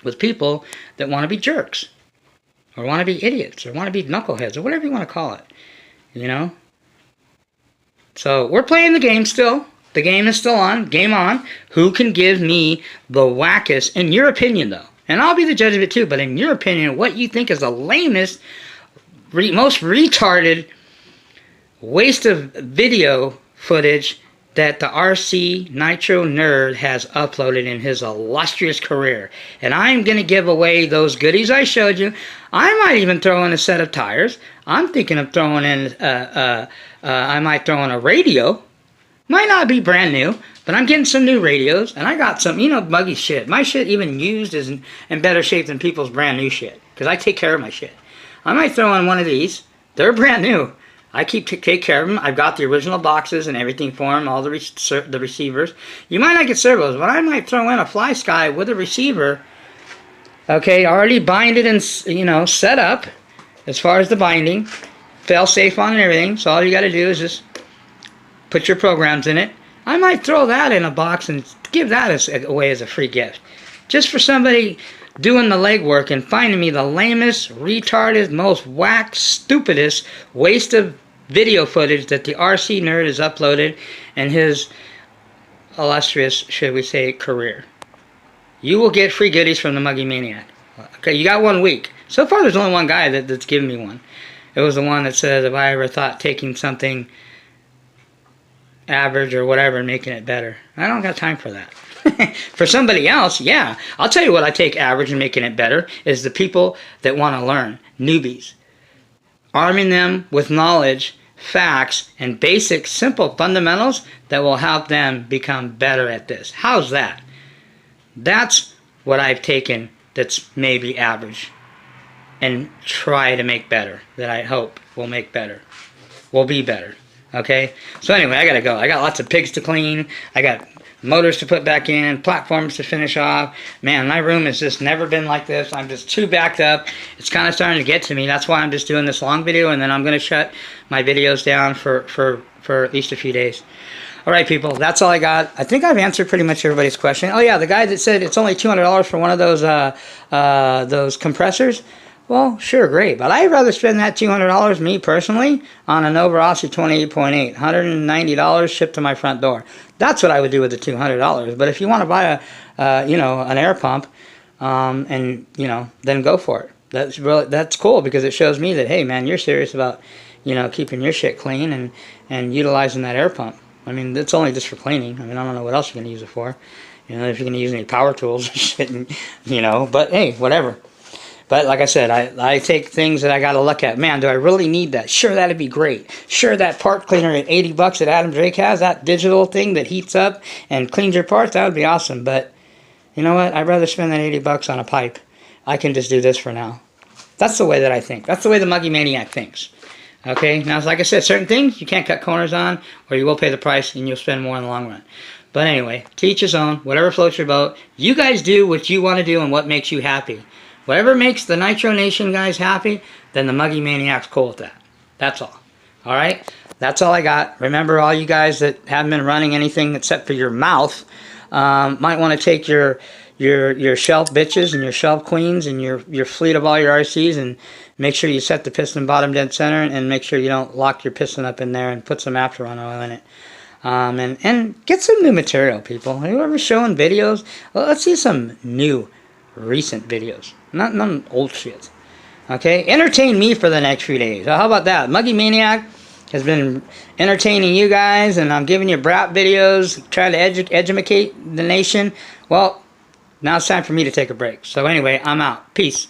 with people that want to be jerks, or want to be idiots, or want to be knuckleheads, or whatever you want to call it. So we're playing the game still. The game is still on. Game on. Who can give me the wackest, in your opinion, though? And I'll be the judge of it too, but in your opinion, what you think is the lamest, most retarded waste of video footage that the RC Nitro Nerd has uploaded in his illustrious career. And I'm going to give away those goodies I showed you. I might even throw in a set of tires. I'm thinking of throwing in, I might throw in a radio. Might not be brand new, but I'm getting some new radios. And I got some, buggy shit. My shit, even used, is in better shape than people's brand new shit. Because I take care of my shit. I might throw in one of these. They're brand new. I take care of them. I've got the original boxes and everything for them, all the receivers. You might not get servos, but I might throw in a Fly Sky with a receiver. Okay, already binded and, set up as far as the binding. Fail safe on and everything. So all you got to do is just put your programs in it. I might throw that in a box and give that away as a free gift. Just for somebody doing the legwork and finding me the lamest, retarded, most whack, stupidest waste of video footage that the RC Nerd has uploaded in his illustrious, should we say, career. You will get free goodies from the Muggy Maniac. Okay, you got 1 week. So far, there's only one guy that's given me one. It was the one that says, if I ever thought taking something average or whatever and making it better. I don't got time for that. For somebody else, yeah. I'll tell you what I take average and making it better is the people that want to learn. Newbies. Arming them with knowledge, facts, and basic, simple fundamentals that will help them become better at this. How's that? That's what I've taken that's maybe average. and try to make better, that I hope will make better, will be better. Okay? So anyway, I gotta go. I got lots of pigs to clean. I got motors to put back in, platforms to finish off. Man, my room has just never been like this. I'm just too backed up. It's kind of starting to get to me. That's why I'm just doing this long video, and then I'm going to shut my videos down for at least a few days. All right, people, that's all I got. I think I've answered pretty much everybody's question. Oh, yeah, the guy that said it's only $200 for one of those compressors. Well, sure, great. But I'd rather spend that $200, me personally, on a Nova Rossi 28.8. $190 shipped to my front door. That's what I would do with the $200. But if you want to buy an air pump, and, then go for it. That's cool, because it shows me that, hey, man, you're serious about, keeping your shit clean and utilizing that air pump. I mean, it's only just for cleaning. I mean, I don't know what else you're going to use it for. If you're going to use any power tools or shit, but hey, whatever. But like I said, I take things that I got to look at. Man, do I really need that? Sure, that'd be great. Sure, that part cleaner at $80 that Adam Drake has, that digital thing that heats up and cleans your parts, that would be awesome. But you know what? I'd rather spend that $80 on a pipe. I can just do this for now. That's the way that I think. That's the way the Muggy Maniac thinks. Okay? Now, like I said, certain things you can't cut corners on, or you will pay the price and you'll spend more in the long run. But anyway, to each his own. Whatever floats your boat. You guys do what you want to do and what makes you happy. Whatever makes the Nitro Nation guys happy, then the Muggy Maniac's cool with that. That's all. Alright? That's all I got. Remember, all you guys that haven't been running anything except for your mouth might want to take your shelf bitches and your shelf queens and your fleet of all your RCs and make sure you set the piston bottom dead center and make sure you don't lock your piston up in there and put some after-run oil in it. And get some new material, people. Whoever's showing videos, well, let's see some new recent videos, not none old shit. Okay, entertain me for the next few days. How about that? Muggy Maniac has been entertaining you guys, and I'm giving you brat videos, trying to educate the nation. Well, now it's time for me to take a break. So anyway, I'm out. Peace.